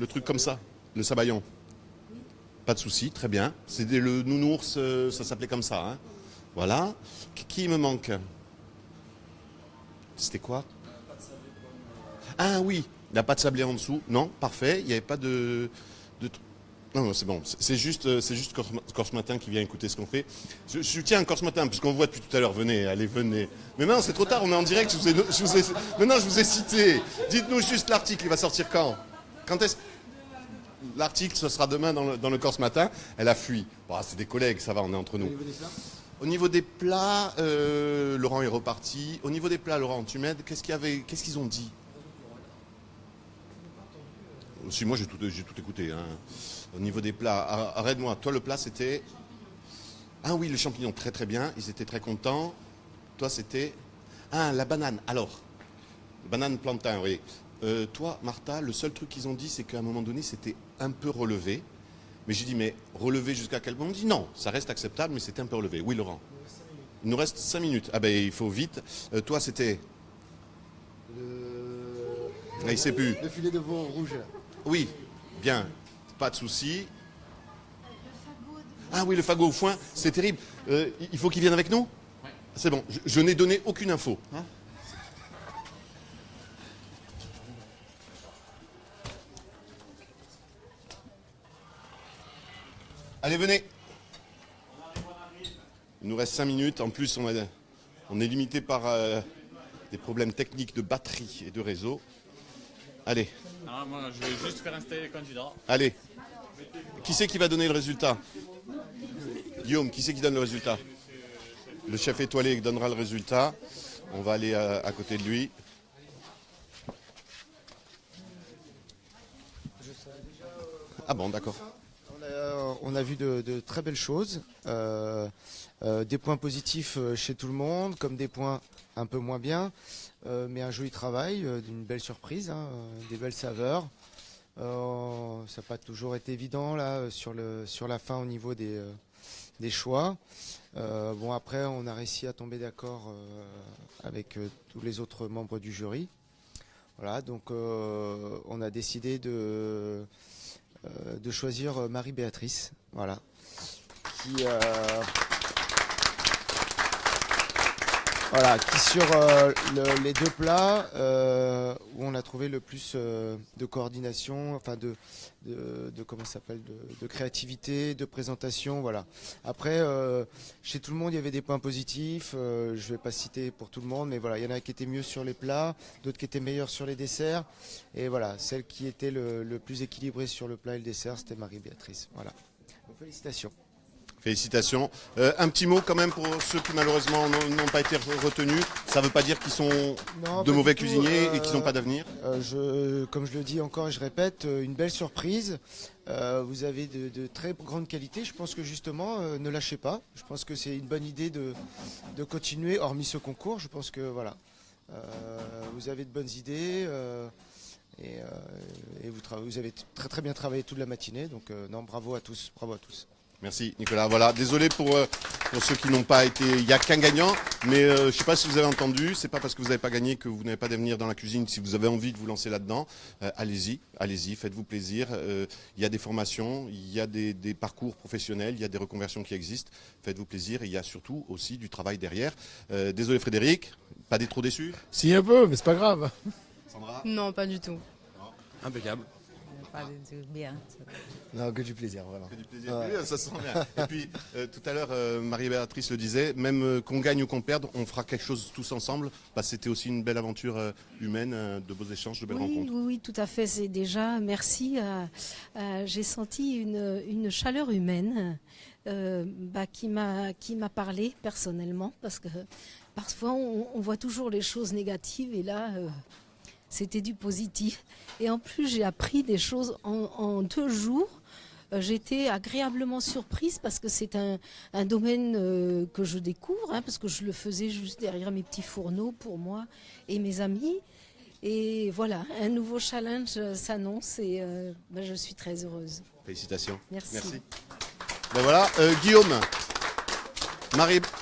truc comme ça, le sabayon. Pas de souci, très bien. C'était le nounours, ça s'appelait comme ça. Hein. Voilà. Qui me manque? C'était quoi? Ah oui, la pâte sablée en dessous. Non, parfait, il n'y avait pas de... Non, c'est bon. C'est juste Corse Matin qui vient écouter ce qu'on fait. Je tiens à Corse Matin, puisqu'on voit depuis tout à l'heure. Venez, allez, venez. Mais maintenant, c'est trop tard, on est en direct. Maintenant, je vous ai cité. Dites-nous juste l'article, il va sortir quand? Quand est-ce? L'article, ce sera demain dans le Corse Matin. Elle a fui. Bon, c'est des collègues, ça va, on est entre nous. Au niveau des plats, Laurent est reparti. Au niveau des plats, Laurent, tu m'aides? Qu'est-ce qu'ils ont dit? Si, moi, j'ai tout écouté. Hein. Au niveau des plats, arrête-moi. Toi, le plat, c'était... Ah oui, le champignon, très très bien. Ils étaient très contents. Toi, c'était... Ah, la banane. Alors, banane plantain, oui. Toi, Martha, le seul truc qu'ils ont dit, c'est qu'à un moment donné, c'était un peu relevé. Mais j'ai dit, mais relevé jusqu'à quel moment? On dit non, ça reste acceptable, mais c'était un peu relevé. Oui, Laurent. Il nous reste 5 minutes. Ah ben, il faut vite. Toi, c'était... Ah, il sait plus. Le filet de veau rouge. Oui, bien. Pas de souci. Ah oui, le fagot au foin, c'est terrible. Il faut qu'il vienne avec nous? Ouais. C'est bon, je n'ai donné aucune info. Hein? Allez, venez. Il nous reste 5 minutes. En plus, on est limité par des problèmes techniques de batterie et de réseau. Allez. Alors, moi, je vais juste faire installer les candidats. Allez. Qui c'est qui va donner le résultat? Guillaume, qui c'est qui donne le résultat? Le chef étoilé donnera le résultat. On va aller à côté de lui. Ah bon, d'accord. On a vu de très belles choses, des points positifs chez tout le monde, comme des points un peu moins bien, mais un joli travail, d'une belle surprise, hein, des belles saveurs. Ça n'a pas toujours été évident là sur la fin au niveau des choix. Bon, après, on a réussi à tomber d'accord avec tous les autres membres du jury. Voilà, donc on a décidé de choisir Marie-Béatrice, voilà, qui sur les deux plats où on a trouvé le plus de coordination, enfin de comment ça s'appelle, de créativité, de présentation, voilà. Après, chez tout le monde, il y avait des points positifs. Je vais pas citer pour tout le monde, mais voilà, il y en a qui étaient mieux sur les plats, d'autres qui étaient meilleurs sur les desserts, et voilà, celle qui était le plus équilibrée sur le plat et le dessert, c'était Marie-Béatrice. Voilà. Donc, félicitations. Félicitations. Un petit mot quand même pour ceux qui malheureusement n'ont pas été retenus. Ça ne veut pas dire qu'ils sont de mauvais cuisiniers et qu'ils n'ont pas d'avenir. Comme je le dis encore et je répète, une belle surprise. Vous avez de très grandes qualités. Je pense que justement, ne lâchez pas. Je pense que c'est une bonne idée de continuer, hormis ce concours. Je pense que voilà, vous avez de bonnes idées. Et vous avez très très bien travaillé toute la matinée. Donc non, bravo à tous. Bravo à tous. Merci Nicolas. Voilà, désolé pour ceux qui n'ont pas été. Il n'y a qu'un gagnant, mais je ne sais pas si vous avez entendu. C'est pas parce que vous n'avez pas gagné que vous n'avez pas d'avenir dans la cuisine. Si vous avez envie de vous lancer là-dedans, allez-y, faites-vous plaisir. Il y a des formations, il y a des parcours professionnels, il y a des reconversions qui existent. Faites-vous plaisir. Et il y a surtout aussi du travail derrière. Désolé Frédéric, pas d'être trop déçu. Si un peu, mais c'est pas grave. Sandra? Non, pas du tout. Impeccable. Bien. Non, que du plaisir, vraiment. Que du plaisir, ouais. Ça se sent bien. Et puis, tout à l'heure, Marie-Béatrice le disait, même qu'on gagne ou qu'on perde, on fera quelque chose tous ensemble. Parce que c'était aussi une belle aventure humaine, de beaux échanges, de belles rencontres. Oui, tout à fait. C'est déjà, merci. J'ai senti une chaleur humaine qui m'a parlé personnellement. Parce que parfois, on voit toujours les choses négatives et là... C'était du positif. Et en plus, j'ai appris des choses en 2 jours. J'étais agréablement surprise parce que c'est un domaine que je découvre, hein, parce que je le faisais juste derrière mes petits fourneaux pour moi et mes amis. Et voilà, un nouveau challenge s'annonce et je suis très heureuse. Félicitations. Merci. Ben voilà, Guillaume.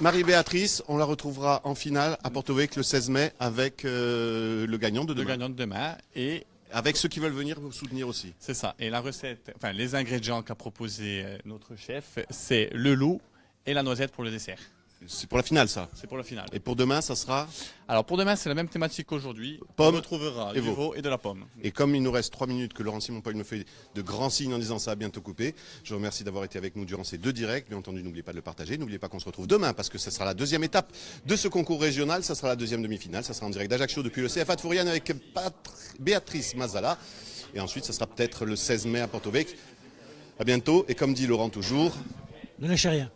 Marie-Béatrice, on la retrouvera en finale à Porto-Vecchio le 16 mai avec le gagnant de demain. Le gagnant de demain et avec ceux qui veulent venir vous soutenir aussi. C'est ça. Et la recette, enfin les ingrédients qu'a proposé notre chef, c'est le loup et la noisette pour le dessert. C'est pour la finale, ça. C'est pour la finale. Et pour demain, ça sera? Alors pour demain, c'est la même thématique qu'aujourd'hui. Pomme. On retrouvera du veau et de la pomme. Et comme il nous reste 3 minutes, que Laurent Simon-Paul me fait de grands signes en disant ça a bientôt coupé, je vous remercie d'avoir été avec nous durant ces 2 directs. Bien entendu, n'oubliez pas de le partager. N'oubliez pas qu'on se retrouve demain parce que ça sera la 2e étape de ce concours régional. Ça sera la 2e demi-finale. Ça sera en direct d'Ajaccio depuis le CFA de Fouriane avec Béatrice Mazala. Et ensuite, ça sera peut-être le 16 mai à Porto-Vecchio. À bientôt. Et comme dit Laurent toujours, ne lâchez rien.